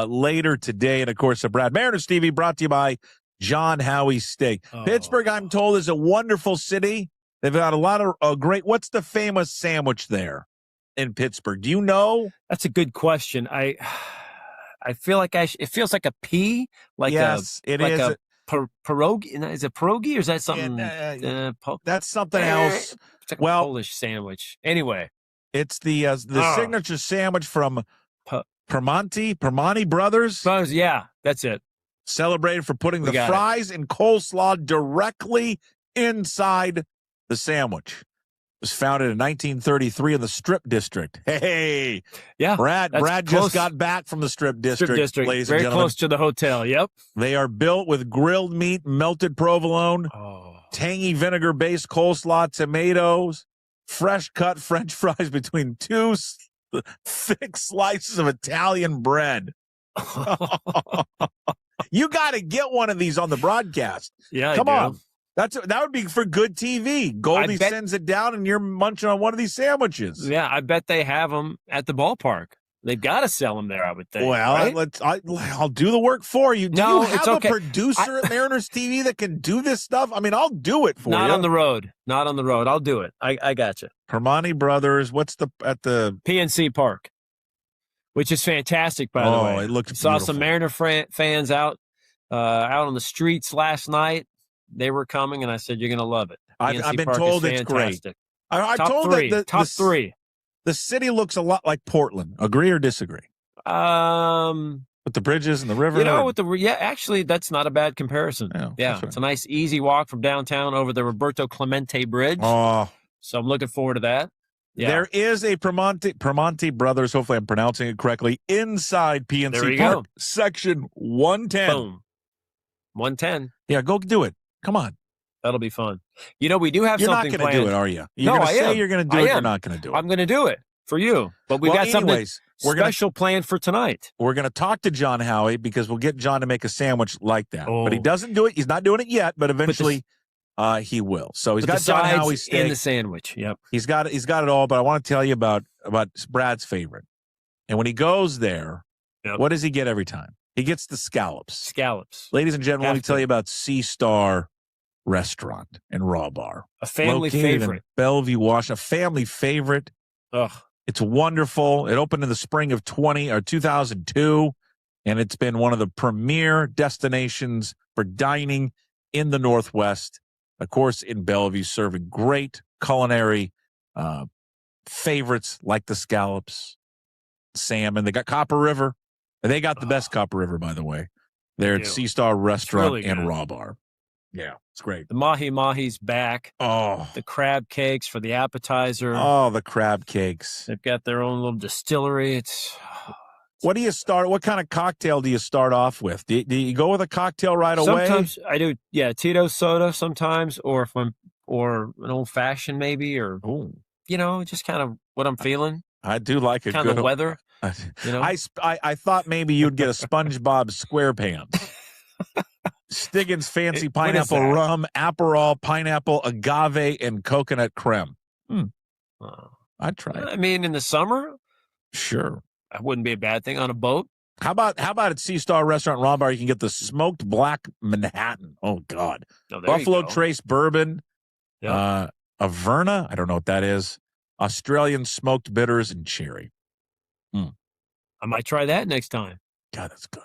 later today. And of course, Brad, Mariners TV brought to you by John Howie's Steak. Pittsburgh, I'm told, is a wonderful city. They've got a lot of great. What's the famous sandwich there in Pittsburgh? Do you know? That's a good question. I feel like it feels like a P, like yes, it like is a pierogi. Is it pierogi or is that something? That's something else. It's like a Polish sandwich. Anyway, it's the signature sandwich from Permonti Brothers. Yeah, that's it. Celebrated for putting the fries and coleslaw directly inside the sandwich. It was founded in 1933 in the Strip District. Hey, yeah, Brad just got back from the Strip District. Ladies and very gentlemen. close to the hotel. Yep. They are built with grilled meat, melted provolone, tangy vinegar-based coleslaw, tomatoes, fresh cut French fries between 2 thick slices of Italian bread. You got to get one of these on the broadcast. Yeah, come on. That would be for good TV. Goldie sends it down, and you're munching on one of these sandwiches. Yeah, I bet they have them at the ballpark. They've got to sell them there, I would think. Well, right? I'll do the work for you. Do you have it's okay. a producer at Mariners TV that can do this stuff? I mean, I'll do it for you. Not on the road. I'll do it. I got you. Permonti Brothers. What's at the PNC Park, which is fantastic, by the way. Oh, it looks Saw beautiful. some Mariner fans out on the streets last night. They were coming, and I said, "You're going to love it." I've been Park told is it's great. fantastic. I'm top told three. that Top 3. The city looks a lot like Portland. Agree or disagree? With the bridges and the river. Actually, that's not a bad comparison. Yeah, it's a nice, easy walk from downtown over the Roberto Clemente Bridge. Oh, so I'm looking forward to that. Yeah. There is a Permonti Brothers. Hopefully, I'm pronouncing it correctly. Inside PNC Park, section 110. Boom, 110. Yeah, go do it. Come on. That'll be fun. You know, we do have something planned. You're not going to do it, are you? You're going to say you're going to do it. You're not going to do it. I'm going to do it for you. But we've got something special planned for tonight. We're going to talk to John Howie because we'll get John to make a sandwich like that. But he doesn't do it. He's not doing it yet, but eventually he will. So he's got John Howie's steak in the sandwich. Yep. He's got it all, but I want to tell you about Brad's favorite. And when he goes there, what does he get every time? He gets the scallops. Scallops. Ladies and gentlemen, let me tell you about Sea Star Restaurant and Raw Bar. A family favorite. In Bellevue, Washington. A family favorite. Ugh. It's wonderful. It opened in the spring of 2002, and it's been one of the premier destinations for dining in the Northwest. Of course, in Bellevue, serving great culinary favorites like the scallops, salmon. They got Copper River. And they got the best Copper River, by the way. They're at Sea Star Restaurant really and Raw Bar. Yeah, it's great. The mahi-mahi's back. Oh. The crab cakes for the appetizer. Oh, the crab cakes. They've got their own little distillery. It's What do you start? What kind of cocktail do you start off with? Do you go with a cocktail right away? Sometimes I do. Yeah, Tito's soda sometimes, or or an old fashioned maybe, or just kind of what I'm feeling. I do like a kind good of weather. I thought maybe you'd get a SpongeBob SquarePants. Stiggins fancy pineapple rum, Aperol, pineapple, agave, and coconut creme. I'd try it. I mean, in the summer, sure, that wouldn't be a bad thing on a boat. How about at Sea Star Restaurant Raw Bar? You can get the smoked black Manhattan. Oh God, Buffalo Trace bourbon, Averna. I don't know what that is. Australian smoked bitters and cherry. I might try that next time. God, that's good.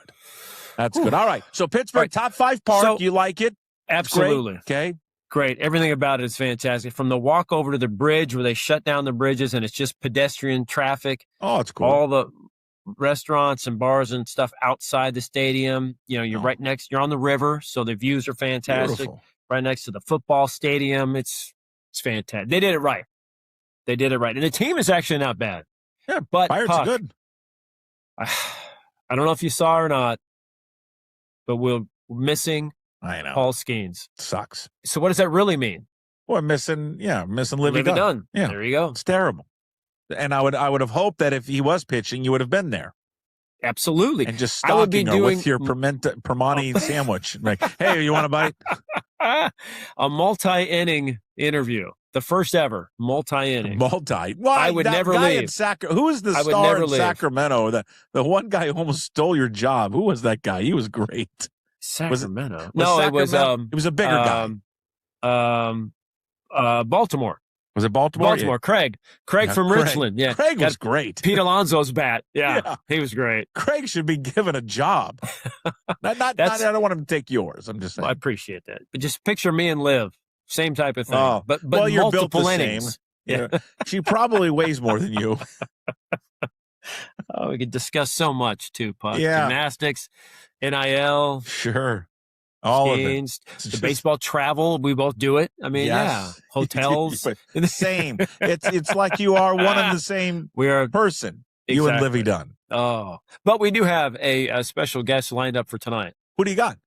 That's good. All right. So Pittsburgh, top 5 park. You like it? Absolutely. Okay. Great. Everything about it is fantastic. From the walk over to the bridge where they shut down the bridges and it's just pedestrian traffic. Oh, it's cool. All the restaurants and bars and stuff outside the stadium. You're right next. You're on the river, so the views are fantastic. Beautiful. Right next to the football stadium. It's fantastic. They did it right. And the team is actually not bad. Yeah, but Pirates are good. I don't know if you saw or not, but we're missing Paul Skeens. Sucks. So what does that really mean? Well, missing Livy Dunn. Yeah, there you go. It's terrible. And I would have hoped that if he was pitching, you would have been there. Absolutely. And just stalking her with your Permani sandwich. Like, hey, you want a bite? A multi-inning interview. The first ever multi-inning. Why? I would never leave. Who is the star in Sacramento? The one guy who almost stole your job. Who was that guy? He was great. Sacramento. It was a bigger guy. Baltimore. Was it Baltimore? Baltimore. Craig from Richland. Yeah. Craig was great. Pete Alonso's bat. Yeah. He was great. Craig should be given a job. I don't want him to take yours. I'm just saying. Well, I appreciate that. But just picture me and Liv. Same type of thing. Oh, but you're multiple built the innings. Same. Yeah. She probably weighs more than you. We could discuss so much too, Puck. Yeah. Gymnastics, NIL. Sure. All Skeens, of it. The baseball travel, we both do it. I mean, hotels. Same. It's like you are one and the same person. Exactly. You and Livy Dunn. Oh, but we do have a special guest lined up for tonight. Who do you got?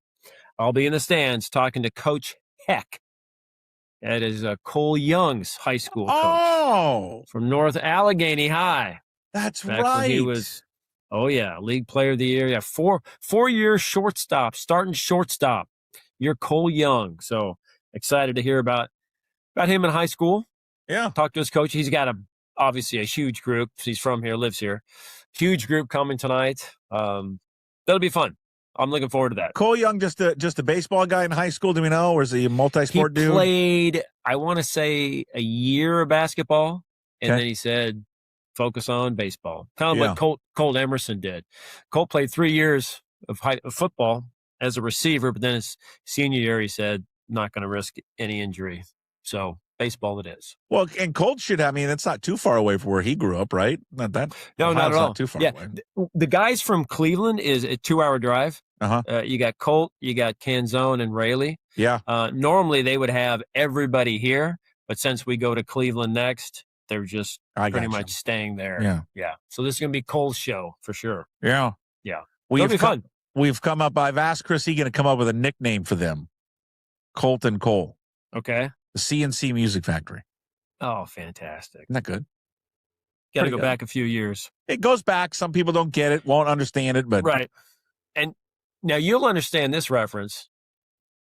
I'll be in the stands talking to Coach Heck. That is Cole Young's high school coach from North Allegheny High. That's Back right. When he was, league player of the year. Yeah, 4-year shortstop, starting shortstop. You're Cole Young. So excited to hear about him in high school. Yeah. Talk to his coach. He's got obviously a huge group. He's from here, lives here. Huge group coming tonight. That'll be fun. I'm looking forward to that. Cole Young, just a baseball guy in high school, do we know? Or is he a multi-sport dude? He played, I want to say, a year of basketball, and then he said, focus on baseball. Kind of what Colt Emerson did. Colt played 3 years of football as a receiver, but then his senior year, he said, not going to risk any injury. So baseball it is. Well, and Colt should have, it's not too far away from where he grew up, right? Not that. No, not at all. Not too far away. The guys from Cleveland is a 2-hour drive. You got Colt, you got Canzano and Rayleigh. Yeah. Normally they would have everybody here, but since we go to Cleveland next, they're just pretty much staying there. Yeah. So this is going to be Cole's show for sure. Yeah. Yeah. It'll be fun. We've come up, I've asked Chrissy to come up with a nickname for them. Colt and Cole. Okay. The CNC Music Factory. Oh, fantastic. Isn't that good? Got to go back a few years. It goes back. Some people don't get it, won't understand it, but. Right. And now you'll understand this reference.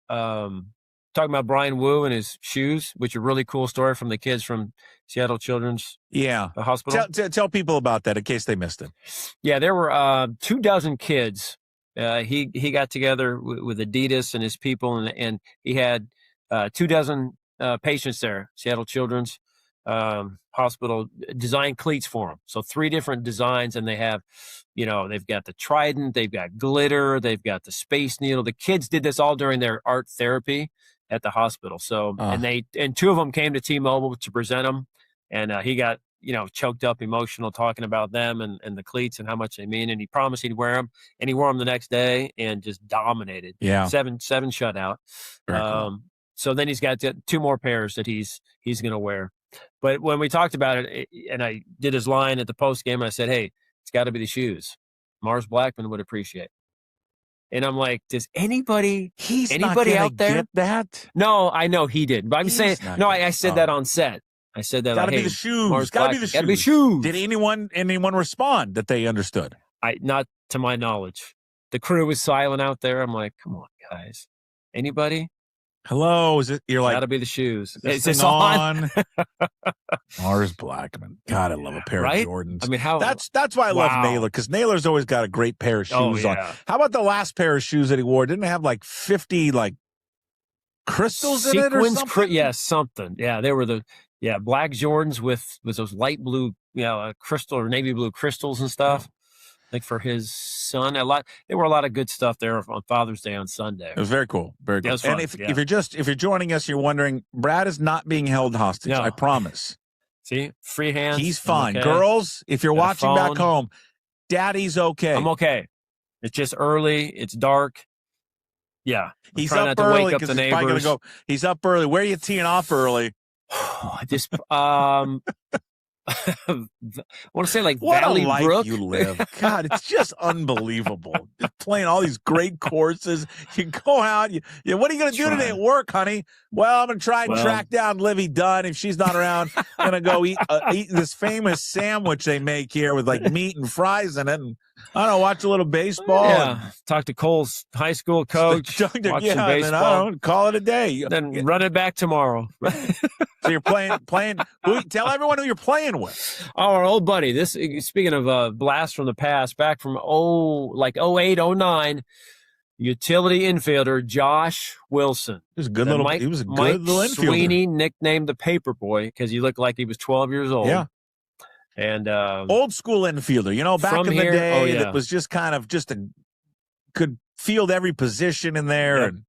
Talking about Brian Wu and his shoes, which is a really cool story from the kids from Seattle Children's Hospital. Tell people about that in case they missed it. Yeah, there were 24 kids. He got together with Adidas and his people, and he had 24 patients there. Seattle Children's Hospital designed cleats for them. So 3 different designs, and they have, they've got the Trident, they've got glitter, they've got the Space Needle. The kids did this all during their art therapy at the hospital. So, and 2 of them came to T-Mobile to present them, and he got, choked up, emotional, talking about them and the cleats and how much they mean. And he promised he'd wear them, and he wore them the next day and just dominated. Yeah. 7 shutout. Cool. So then he's got 2 more pairs that he's going to wear. But when we talked about it, and I did his line at the post game, I said, hey, it's got to be the shoes. Mars Blackman would appreciate. And I'm like, does anybody not out there get that? No, I know he didn't. But I'm saying, no, I said that on set. I said that. Gotta like, be the shoes. Gotta be the shoes. Did anyone respond that they understood? Not to my knowledge. The crew was silent out there. I'm like, come on, guys. Anybody? Hello, is it? You're like, gotta be the shoes. Is this on? Mars Blackman. God, I love a pair of Jordans. I mean, how? That's why I love Naylor, because Naylor's always got a great pair of shoes on. How about the last pair of shoes that he wore? Didn't it have like 50 like crystals in it or something? Something. Yeah, they were black Jordans with those light blue, crystal or navy blue crystals and stuff. Like for his son, there were a lot of good stuff there on Father's Day on Sunday. It was very cool, very cool. Fun, and if you're joining us, you're wondering, Brad is not being held hostage. No. I promise. See, free hands. He's fine. Okay. Girls, if you're watching back home, Daddy's okay. I'm okay. It's just early. It's dark. Yeah, he's up early because he's probably gonna go. He's up early. Where are you teeing off early? Just I want to say like what Valley a life Brook. You live. God, it's just unbelievable. Just playing all these great courses. You go out. What are you going to do today at work, honey? Well, I'm going to try and track down Livy Dunn. If she's not around, I'm going to go eat this famous sandwich they make here with like meat and fries in it. And I don't know, watch a little baseball. Yeah, talk to Cole's high school coach. Watch some baseball. And then I don't call it a day. Then run it back tomorrow. So you're playing. Tell everyone who you're playing with. Oh, our old buddy. Speaking of blast from the past, back from 08, 09, utility infielder Josh Wilson. He was a good little infielder. Sweeney nicknamed the Paper Boy because he looked like he was 12 years old. Yeah. And old school infielder, back in the day, that was just kind of could field every position in there. Yeah. And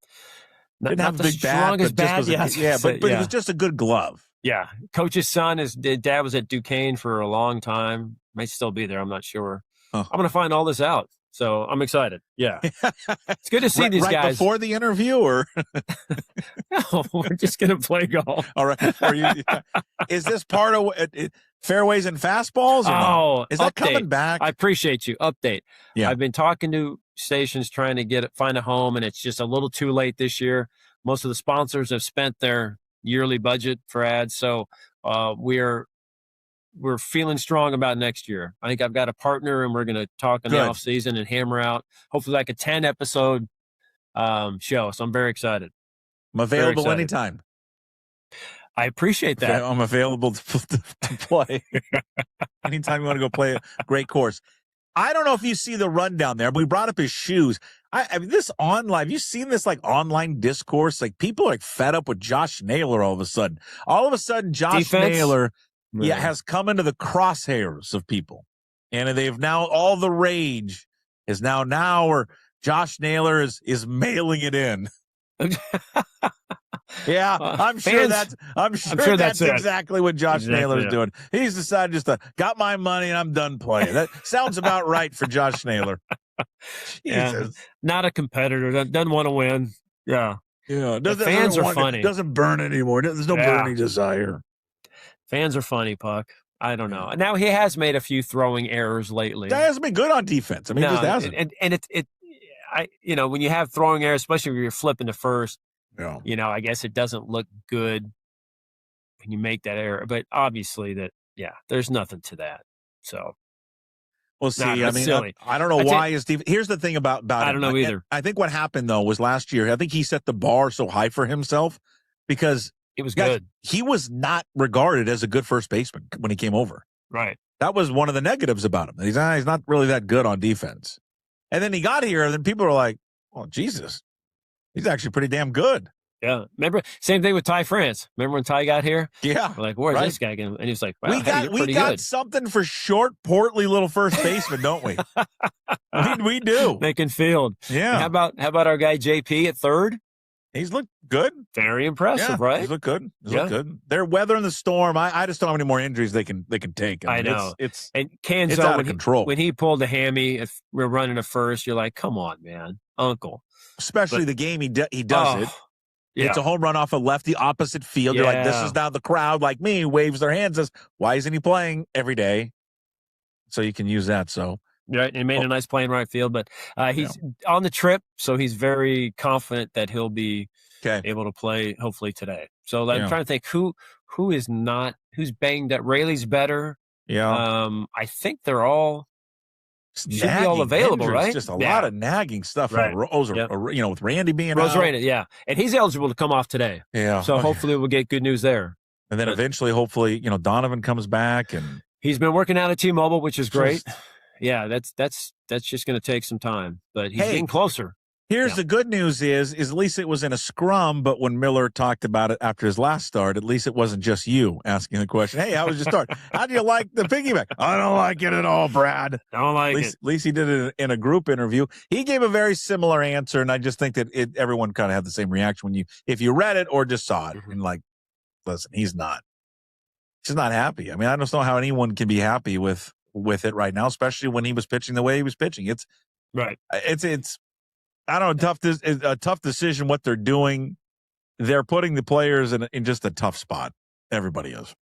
didn't have a big bat, but it was just a good glove. Yeah. Coach's son, his dad was at Duquesne for a long time. Might still be there. I'm not sure. Huh. I'm going to find all this out. So I'm excited. Yeah. It's good to see these guys. Right before the interview or? No, we're just going to play golf. All right. Is this part of fairways and fastballs? Or is that coming back? I appreciate you. Update. Yeah. I've been talking to stations trying to find a home, and it's just a little too late this year. Most of the sponsors have spent their yearly budget for ads. So we're feeling strong about next year. I think I've got a partner, and we're going to talk in the off season and hammer out hopefully like a 10 episode show. So I'm very excited. I'm available anytime. I appreciate that. I'm available to play anytime you want to go play a great course. I don't know if you see the rundown there, but we brought up his shoes. I mean, this online, have you seen this like online discourse? Like people are like fed up with Josh Naylor all of a sudden. All of a sudden, Josh Naylor has come into the crosshairs of people. And they've now, all the rage is now where Josh Naylor is mailing it in. Yeah, I'm sure that's exactly what Josh Naylor is doing. He's decided just to got my money and I'm done playing. That sounds about right for Josh Naylor. Yeah, not a competitor. Doesn't want to win. Yeah. Yeah. Fans are funny. Doesn't burn anymore. There's no burning desire. Fans are funny, Puck. I don't know. Now he has made a few throwing errors lately. That hasn't been good on defense. I mean, he just hasn't. And when you have throwing errors, especially when you're flipping to first, yeah. I guess it doesn't look good when you make that error. But obviously there's nothing to that. So we'll see. I mean, I don't know why his defense. Here's the thing about I don't know either. I think what happened though was last year. I think he set the bar so high for himself because it was good. He was not regarded as a good first baseman when he came over. Right. That was one of the negatives about him. He's not really that good on defense. And then he got here, and then people were like, "Oh, Jesus, he's actually pretty damn good." Yeah. Remember, same thing with Ty France. Remember when Ty got here? Yeah. We're like, where's this guy going? And he was like, wow, we got something for short, portly little first baseman, don't we? we do. They can field. Yeah. And how about our guy JP at third? He's looked good. Very impressive, right? He's looked good. Looked good. They're weathering the storm. I just don't know how many more injuries they can take. I know. And Canzano, it's out of control. When he pulled the hammy, if we're running a first, you're like, come on, man, uncle. Especially the game he does it. Yeah. It's a home run off a lefty opposite field. You're like, this is now the crowd like me waves their hands, says, why isn't he playing every day? So you can use that. So Right, and he made a nice play in right field, but he's on the trip, so he's very confident that he'll be able to play hopefully today. So I'm trying to think who's banged up. Rayleigh's better. Yeah. I think they're all should be all available, injuries, right? Just a lot of nagging stuff. Right. Rose, with Randy being Rose out. Raina, and he's eligible to come off today. Yeah. So hopefully we'll get good news there. And then eventually, hopefully, Donovan comes back and he's been working out at T-Mobile, which is great. Yeah, that's just going to take some time, but he's getting closer. Here's the good news is at least it was in a scrum, but when Miller talked about it after his last start, at least it wasn't just you asking the question, hey, how was your start? How do you like the piggyback? I don't like it at all, Brad. I don't like it. At least he did it in a group interview. He gave a very similar answer, and I just think that everyone kind of had the same reaction if you read it or just saw it. And listen, he's not happy. I mean, I don't know how anyone can be happy with it right now, especially when he was pitching the way he was pitching. It's I don't know, a tough decision what they're doing. They're putting the players in just a tough spot. Everybody is.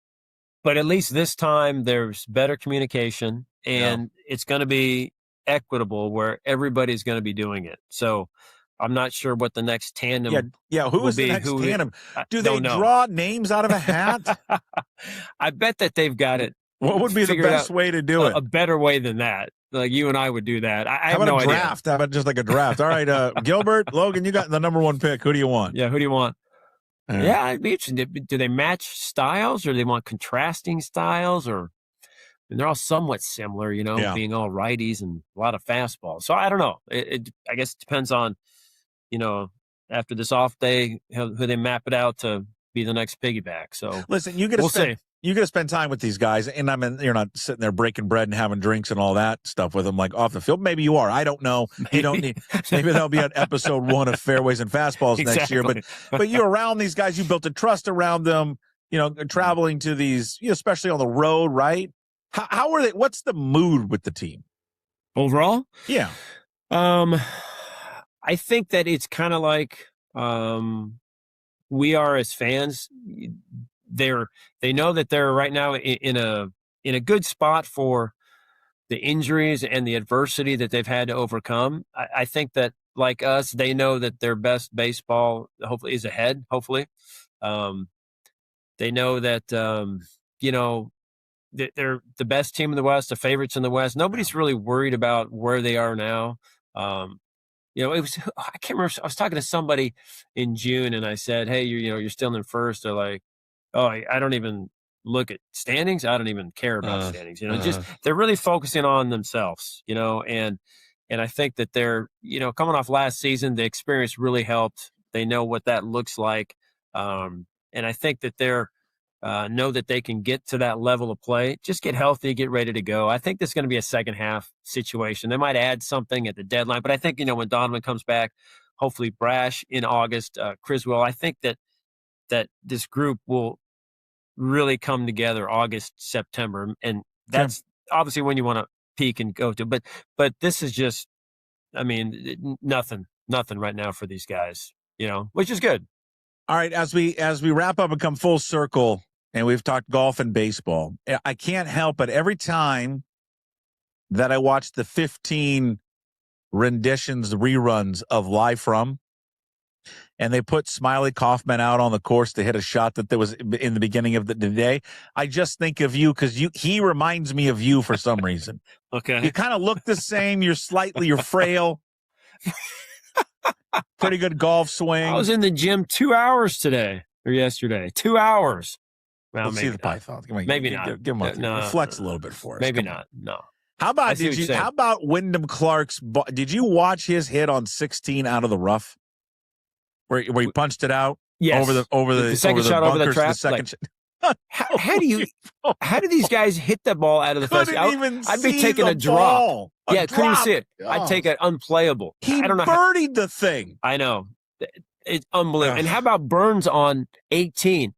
But at least this time there's better communication, and it's going to be equitable where everybody's going to be doing it. So I'm not sure what the next tandem who is the next tandem? Do they draw names out of a hat? I bet that they've got it. What would be the best way to do it? A better way than that. Like you and I would do that. I have no idea. Draft? How about just like a draft? All right, Gilbert, Logan, you got the number 1 pick. Who do you want? Yeah, who do you want? I'd be interested. Do they match styles, or do they want contrasting styles? Or they're all somewhat similar, being all righties and a lot of fastballs. So I don't know. I guess it depends on, after this off day, who they map it out to be the next piggyback. So listen, we'll see. You got to spend time with these guys, and you're not sitting there breaking bread and having drinks and all that stuff with them like off the field. Maybe you are. I don't know. You don't need. Maybe that'll be on episode 1 of Fairways and Fastballs next year. But you're around these guys. You built a trust around them. Traveling to these, especially on the road, right? How are they? What's the mood with the team overall? Yeah. I think that it's kind of like we are as fans. They know that they're right now in a good spot for the injuries and the adversity that they've had to overcome. I think that, like us, they know that their best baseball hopefully is ahead. Hopefully, they know that they're the best team in the West, the favorites in the West. Nobody's really worried about where they are now. It was, I can't remember. I was talking to somebody in June, and I said, "Hey, you're still in first." They're like, "Oh, I don't even look at standings. I don't even care about standings." Just they're really focusing on themselves. And I think that they're coming off last season, the experience really helped. They know what that looks like, and I think that they're know that they can get to that level of play. Just get healthy, get ready to go. I think this is going to be a second half situation. They might add something at the deadline, but I think when Donovan comes back, hopefully Brash in August, Criswell. I think that this group will really come together August, September. And that's obviously when you want to peak and go to, but this is just, nothing right now for these guys, which is good. All right. As we wrap up and come full circle, and we've talked golf and baseball, I can't help but every time that I watch the 15 reruns of Live From, and they put Smiley Kaufman out on the course to hit a shot that there was in the beginning of the day, I just think of you because he reminds me of you for some reason. Okay. You kind of look the same. You're frail. Pretty good golf swing. I was in the gym 2 hours today or yesterday. 2 hours. Well, Let's see the Python. Maybe not. Give him flex a little bit for us. Maybe not. No. How about Wyndham Clark's? Did you watch his hit on 16 out of the rough? Where he punched it out over the second shot over the trap. How do these guys hit the ball out of the fence? I'd be taking a drop. Couldn't even see it. I'd take it unplayable. I don't know. Birdied the thing. I know. It's unbelievable. And how about Burns on 18,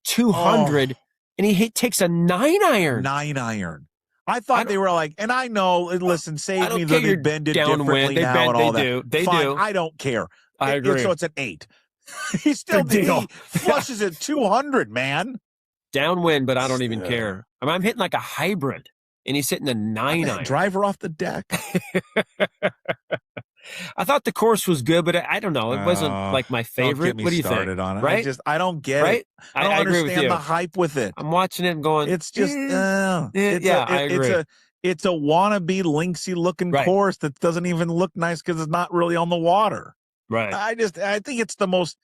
200, and he takes a 9-iron. 9-iron. I thought they were like, and I know, listen, save me that they bend it differently now and all that. They do. I don't care. I agree. So it's an 8. He still flushes at 200, man. Downwind, but I don't even care. I'm hitting like a hybrid. and he's hitting a 9-iron. Driver off the deck. I thought the course was good, but I don't know. It wasn't like my favorite. Don't get me what do you started think? on it. Right? I don't get right? it. I don't agree with understand you. the hype with it. I'm watching it and going, It's just, I agree. It's a wannabe linksy looking course that doesn't even look nice because it's not really on the water. Right. I think it's the most.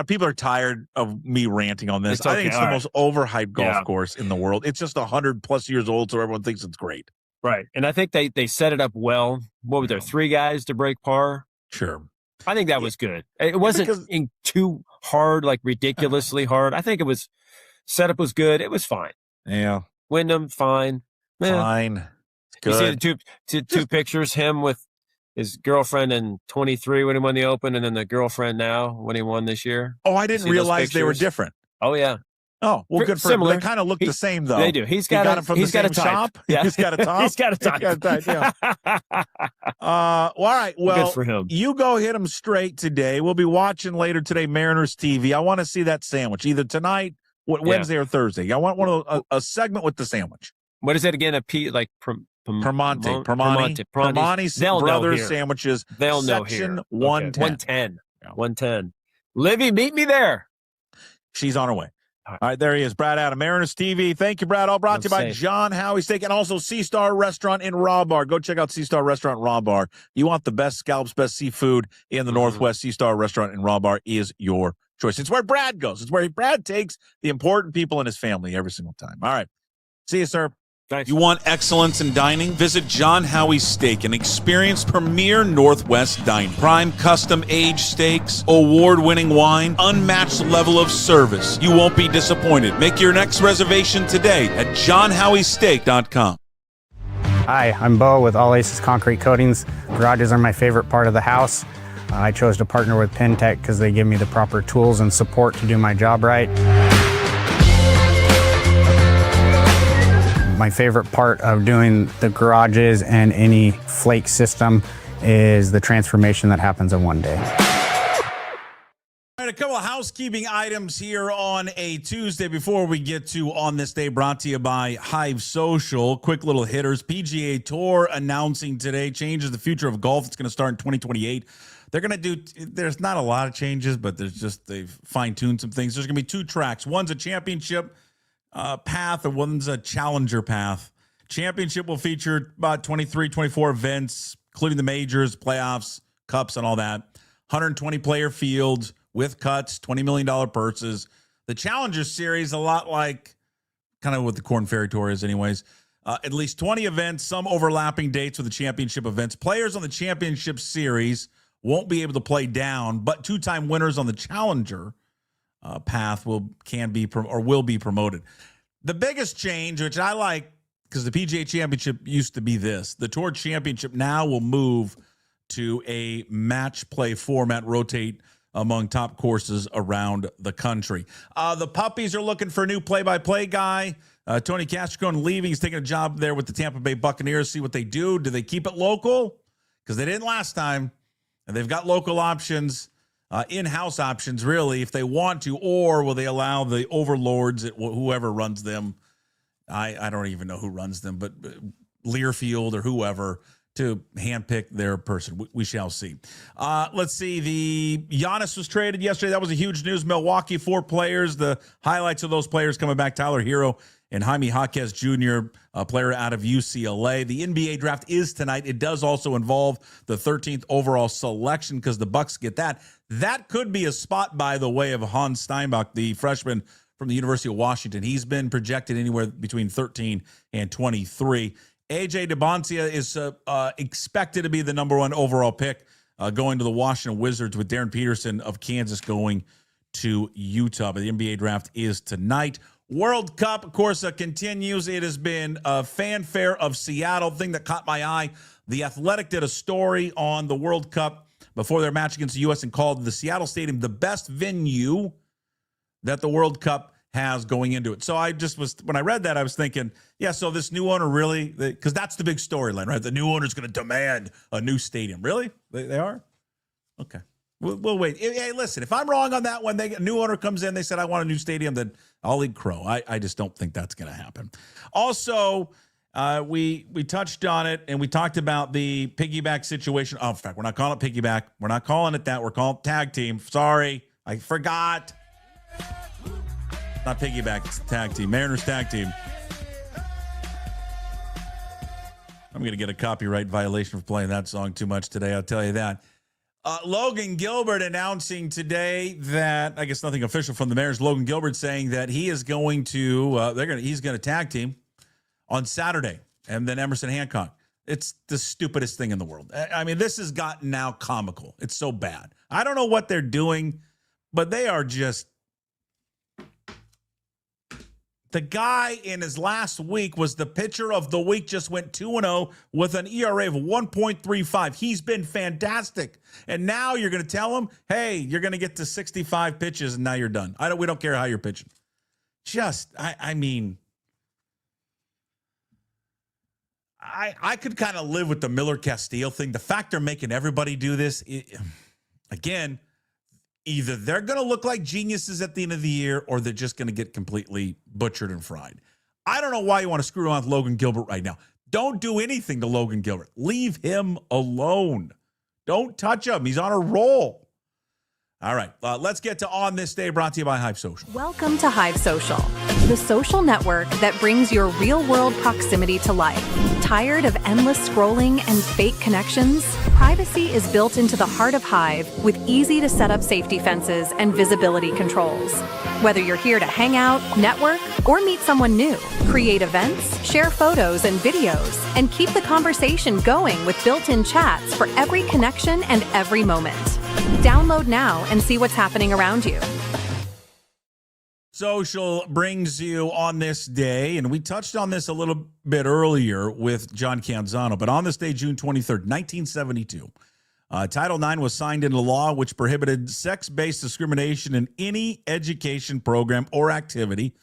People are tired of me ranting on this. It's okay. I think it's the most overhyped golf course in the world. It's just 100+ years old, so everyone thinks it's great. Right. And I think they set it up well. What were there, 3 guys to break par? Sure. I think that was good. It wasn't too hard, like ridiculously hard. I think it was setup was good. It was fine. Yeah. Wyndham, fine. Fine. Good. You see the two pictures, him with his girlfriend in 23 when he won the Open, and then the girlfriend now when he won this year. Oh, I didn't realize they were different. Oh, yeah. Oh, well, good for similar. him. They kind of look the same, though. They do. He's got it from the same shop. Yeah. He's got a top. He's got a type. Yeah. All right. Well, good for him. You go hit him straight today. We'll be watching later today Mariners TV. I want to see that sandwich either tonight, Wednesday or Thursday. I want a segment with the sandwich. What is it again? Permonte brothers sandwiches. They'll know section here. 110. 110. Livy, meet me there. She's on her way. All right, there he is, Brad Adam, Mariners TV. Thank you, Brad. All brought to you by John Howie Steak and also Sea Star Restaurant in Raw Bar. Go check out Sea Star Restaurant Raw Bar. You want the best scallops, best seafood in the Northwest. Sea Star Restaurant in Raw Bar is your choice. It's where Brad goes. It's where Brad takes the important people in his family every single time. All right. See you, sir. Thanks. You want excellence in dining? Visit John Howie Steak and experience premier Northwest dining. Prime custom-aged steaks, award-winning wine, unmatched level of service. You won't be disappointed. Make your next reservation today at johnhowiesteak.com. Hi, I'm Bo with All Aces Concrete Coatings. Garages are my favorite part of the house. I chose to partner with Pentech because they give me the proper tools and support to do my job right. My favorite part of doing the garages and any flake system is the transformation that happens in one day. All right, a couple of housekeeping items here on a Tuesday before we get to On This Day, brought to you by Hive Social. Quick little hitters. PGA Tour announcing today changes the future of golf. It's going to start in 2028. They're going to do, there's not a lot of changes, but they've fine-tuned some things. There's going to be 2 tracks. One's a championship path and one's a challenger path. Championship will feature about 23, 24 events, including the majors, playoffs, cups, and all that. 120 player field with cuts, $20 million purses. The Challenger Series, a lot like kind of what the Korn Ferry Tour is anyways. At least 20 events, some overlapping dates with the championship events. Players on the Championship Series won't be able to play down, but 2-time winners on the Challenger path will be promoted. The biggest change, which I like, because the PGA Championship used to be this, the Tour Championship now will move to a match play format, rotate among top courses around the country. The Puppies are looking for a new play-by-play guy. Tony Castricone leaving. He's taking a job there with the Tampa Bay Buccaneers. See what they do. Do they keep it local? Because they didn't last time. And they've got local options. In-house options, really, if they want to, or will they allow the overlords, whoever runs them, I don't even know who runs them, but Learfield or whoever, to handpick their person. We shall see. Let's see. The Giannis was traded yesterday. That was a huge news. Milwaukee, 4 players. The highlights of those players coming back: Tyler Hero and Jaime Jaquez Jr., a player out of UCLA. The NBA draft is tonight. It does also involve the 13th overall selection because the Bucks get that. That could be a spot, by the way, of Hans Steinbach, the freshman from the University of Washington. He's been projected anywhere between 13 and 23. AJ DeBoncia is expected to be the number 1 overall pick, going to the Washington Wizards, with Darren Peterson of Kansas going to Utah. But the NBA draft is tonight. World Cup, of course, continues. It has been a fanfare of Seattle. Thing that caught my eye, The Athletic did a story on the World Cup before their match against the U.S. and called the Seattle Stadium the best venue that the World Cup has going into it. So I just was, when I read that, I was thinking, yeah, so this new owner really, because that's the big storyline, right? The new owner's going to demand a new stadium. Really? They are? Okay. We'll wait. Hey, listen, if I'm wrong on that one, a new owner comes in, they said, I want a new stadium, then I'll eat crow. I just don't think that's going to happen. Also, We touched on it, and we talked about the piggyback situation. Oh, in fact, we're not calling it piggyback. We're not calling it that. We're calling it tag team. Sorry, I forgot. Not piggyback, it's tag team. Mariners tag team. I'm going to get a copyright violation for playing that song too much today, I'll tell you that. Logan Gilbert announcing today that, I guess nothing official from the Mariners, Logan Gilbert saying that he is going to, he's going to tag team on Saturday, and then Emerson Hancock. It's the stupidest thing in the world. I mean, this has gotten now comical. It's so bad. I don't know what they're doing, but they are just... The guy in his last week was the pitcher of the week, just went 2-0 with an ERA of 1.35. He's been fantastic. And now you're going to tell him, hey, you're going to get to 65 pitches and now you're done. We don't care how you're pitching. I mean, I could kind of live with the Miller Castillo thing. The fact they're making everybody do this, again, either they're going to look like geniuses at the end of the year or they're just going to get completely butchered and fried. I don't know why you want to screw around with Logan Gilbert right now. Don't do anything to Logan Gilbert. Leave him alone. Don't touch him. He's on a roll. All right, let's get to On This Day, brought to you by Hive Social. Welcome to Hive Social, the social network that brings your real-world proximity to life. Tired of endless scrolling and fake connections? Privacy is built into the heart of Hive with easy-to-set-up safety fences and visibility controls. Whether you're here to hang out, network, or meet someone new, create events, share photos and videos, and keep the conversation going with built-in chats for every connection and every moment. Download now and see what's happening around you. Social brings you On This Day, and we touched on this a little bit earlier with John Canzano, but on this day, June 23rd, 1972, Title IX was signed into law, which prohibited sex-based discrimination in any education program or activity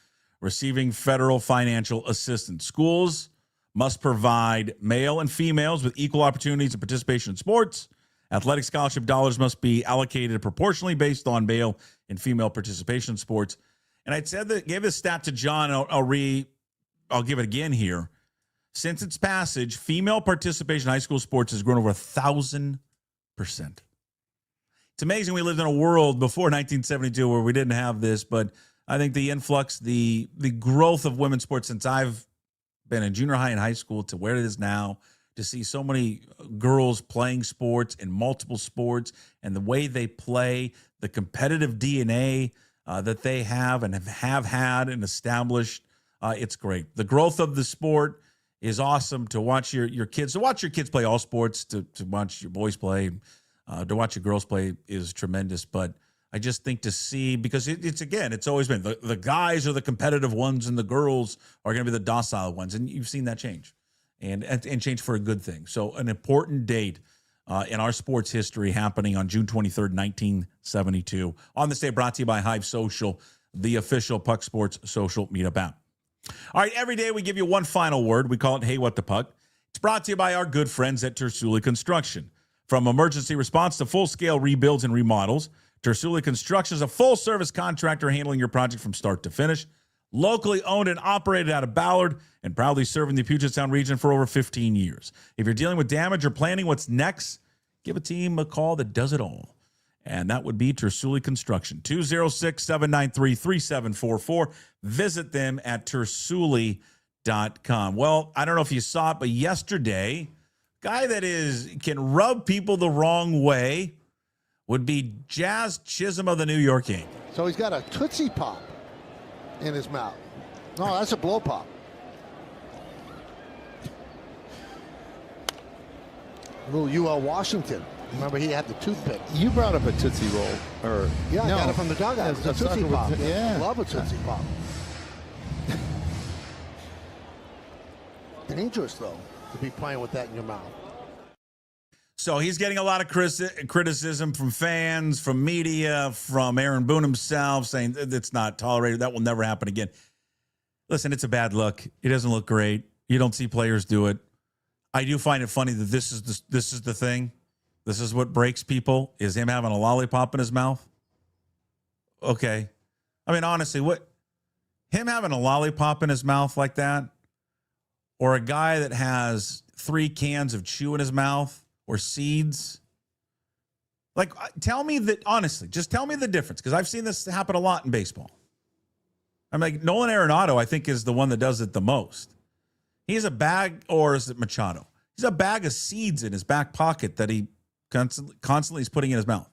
receiving federal financial assistance. Schools must provide male and females with equal opportunities of participation in sports. Athletic scholarship dollars must be allocated proportionally based on male and female participation in sports. And I said that, gave this stat to John. I'll give it again here. Since its passage, female participation in high school sports has grown over 1,000%. It's amazing we lived in a world before 1972 where we didn't have this, but I think the influx, the growth of women's sports since I've been in junior high and high school to where it is now, to see so many girls playing sports in multiple sports and the way they play, the competitive DNA that they have and have had and established, it's great. The growth of the sport is awesome. To watch your kids, play all sports, to watch your boys play, to watch your girls play is tremendous. But I just think to see, because it's always been the guys are the competitive ones and the girls are going to be the docile ones. And you've seen that change. And change for a good thing. So an important date in our sports history happening on June 23rd, 1972. On this day, brought to you by Hive Social, the official Puck Sports social meetup app. All right, every day we give you one final word. We call it Hey, What the Puck. It's brought to you by our good friends at Tersuli Construction. From emergency response to full-scale rebuilds and remodels, Tersuli Construction is a full-service contractor handling your project from start to finish. Locally owned and operated out of Ballard and proudly serving the Puget Sound region for over 15 years. If you're dealing with damage or planning what's next, give a team a call that does it all. And that would be Tersuli Construction, 206-793-3744. Visit them at tersuli.com. Well, I don't know if you saw it, but yesterday, guy that can rub people the wrong way would be Jazz Chisholm of the New York Yankees. So he's got a Tootsie Pop in his mouth. No, that's a blow pop. Little UL Washington. Remember, he had the toothpick. You brought up a Tootsie Roll. Yeah, I got it from the dugout. It's a Tootsie Pop. Yeah. Love a Tootsie Pop. Dangerous, though, to be playing with that in your mouth. So he's getting a lot of criticism from fans, from media, from Aaron Boone himself, saying it's not tolerated. That will never happen again. Listen, it's a bad look. It doesn't look great. You don't see players do it. I do find it funny that this is the thing. This is what breaks people, is him having a lollipop in his mouth. Okay. I mean, honestly, him having a lollipop in his mouth like that, or a guy that has 3 cans of chew in his mouth or seeds. Like, tell me that, honestly, just tell me the difference, because I've seen this happen a lot in baseball. I'm like, Nolan Arenado, I think, is the one that does it the most. He has a bag, or is it Machado? He's a bag of seeds in his back pocket that he constantly is putting in his mouth.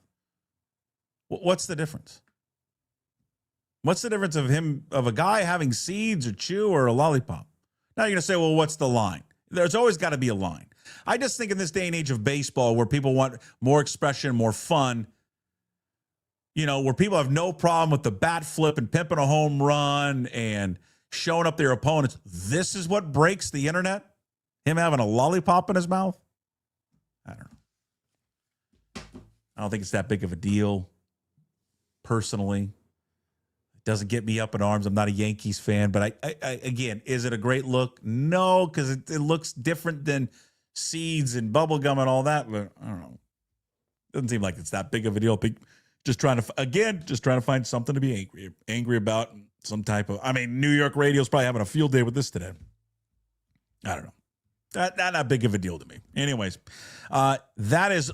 What's the difference? What's the difference of a guy having seeds or chew or a lollipop? Now you're going to say, well, what's the line? There's always got to be a line. I just think in this day and age of baseball where people want more expression, more fun, where people have no problem with the bat flip and pimping a home run and showing up their opponents, this is what breaks the internet? Him having a lollipop in his mouth? I don't know. I don't think it's that big of a deal, personally. Doesn't get me up in arms. I'm not a Yankees fan, but I again, is it a great look? No, because it looks different than seeds and bubble gum and all that. But I don't know. Doesn't seem like it's that big of a deal. Just trying to find something to be angry about. Some type of. I mean, New York radio's probably having a field day with this today. I don't know. Not big of a deal to me. Anyways, that is.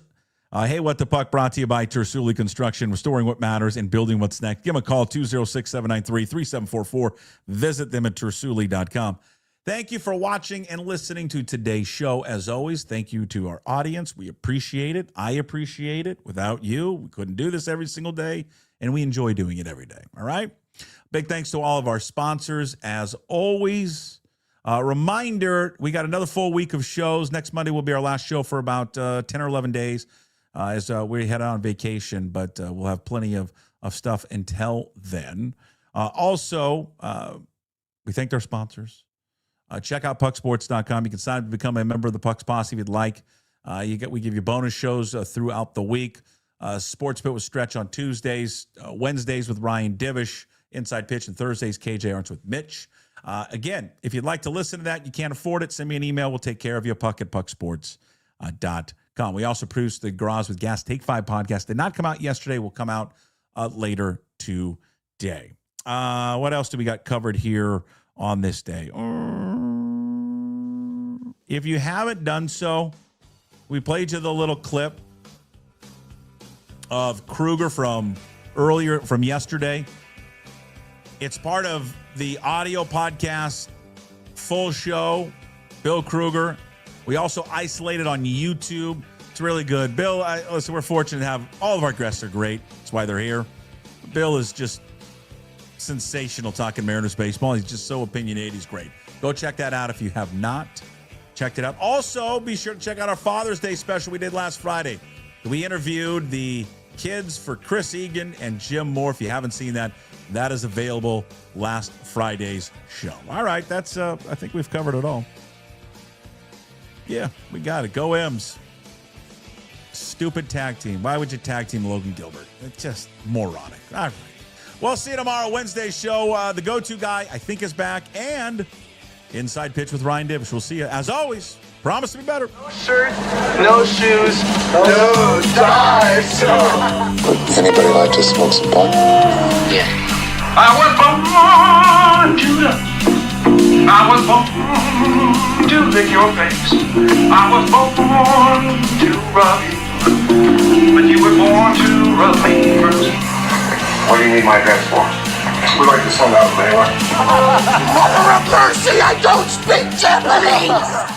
Hey, What the Puck, brought to you by Tersuli Construction, restoring what matters and building what's next. Give them a call, 206-793-3744. Visit them at tersuli.com. Thank you for watching and listening to today's show. As always, thank you to our audience. We appreciate it. I appreciate it. Without you, we couldn't do this every single day, and we enjoy doing it every day. All right? Big thanks to all of our sponsors. As always, reminder, we got another full week of shows. Next Monday will be our last show for about 10 or 11 days. As we head on vacation, but we'll have plenty of stuff until then. Also, we thanked our sponsors. Check out pucksports.com. You can sign up to become a member of the Pucks Posse if you'd like. We give you bonus shows throughout the week. Sports Pit with Stretch on Tuesdays, Wednesdays with Ryan Divish, Inside Pitch, and Thursdays, KJ Arntz with Mitch. Again, if you'd like to listen to that, you can't afford it, send me an email. We'll take care of you, puck at pucksports.com. We also produced the Garage with Gas Take 5 podcast. Did not come out yesterday. Will come out later today. What else do we got covered here on this day? If you haven't done so, we played you the little clip of Kruger from yesterday. It's part of the audio podcast full show. Bill Kruger. We also isolated on YouTube. It's really good. Bill, listen, we're fortunate to have all of our guests are great. That's why they're here. Bill is just sensational talking Mariners baseball. He's just so opinionated. He's great. Go check that out if you have not checked it out. Also, be sure to check out our Father's Day special we did last Friday. We interviewed the kids for Chris Egan and Jim Moore. If you haven't seen that, that is available last Friday's show. All right, that's I think we've covered it all. Yeah, we got it. Go M's. Stupid tag team. Why would you tag team Logan Gilbert? It's just moronic. All right. We'll see you tomorrow, Wednesday's show. The go-to guy, I think, is back. And Inside Pitch with Ryan Divish. We'll see you, as always. Promise to be better. No shirt, no shoes, no ties. Would anybody like to smoke some pot? Yeah. I was born to lick your face. I was born to rub you, but you were born to rub me first. What do you need my address for? We'd like to send out a mailer. Mother of mercy, I don't speak Japanese!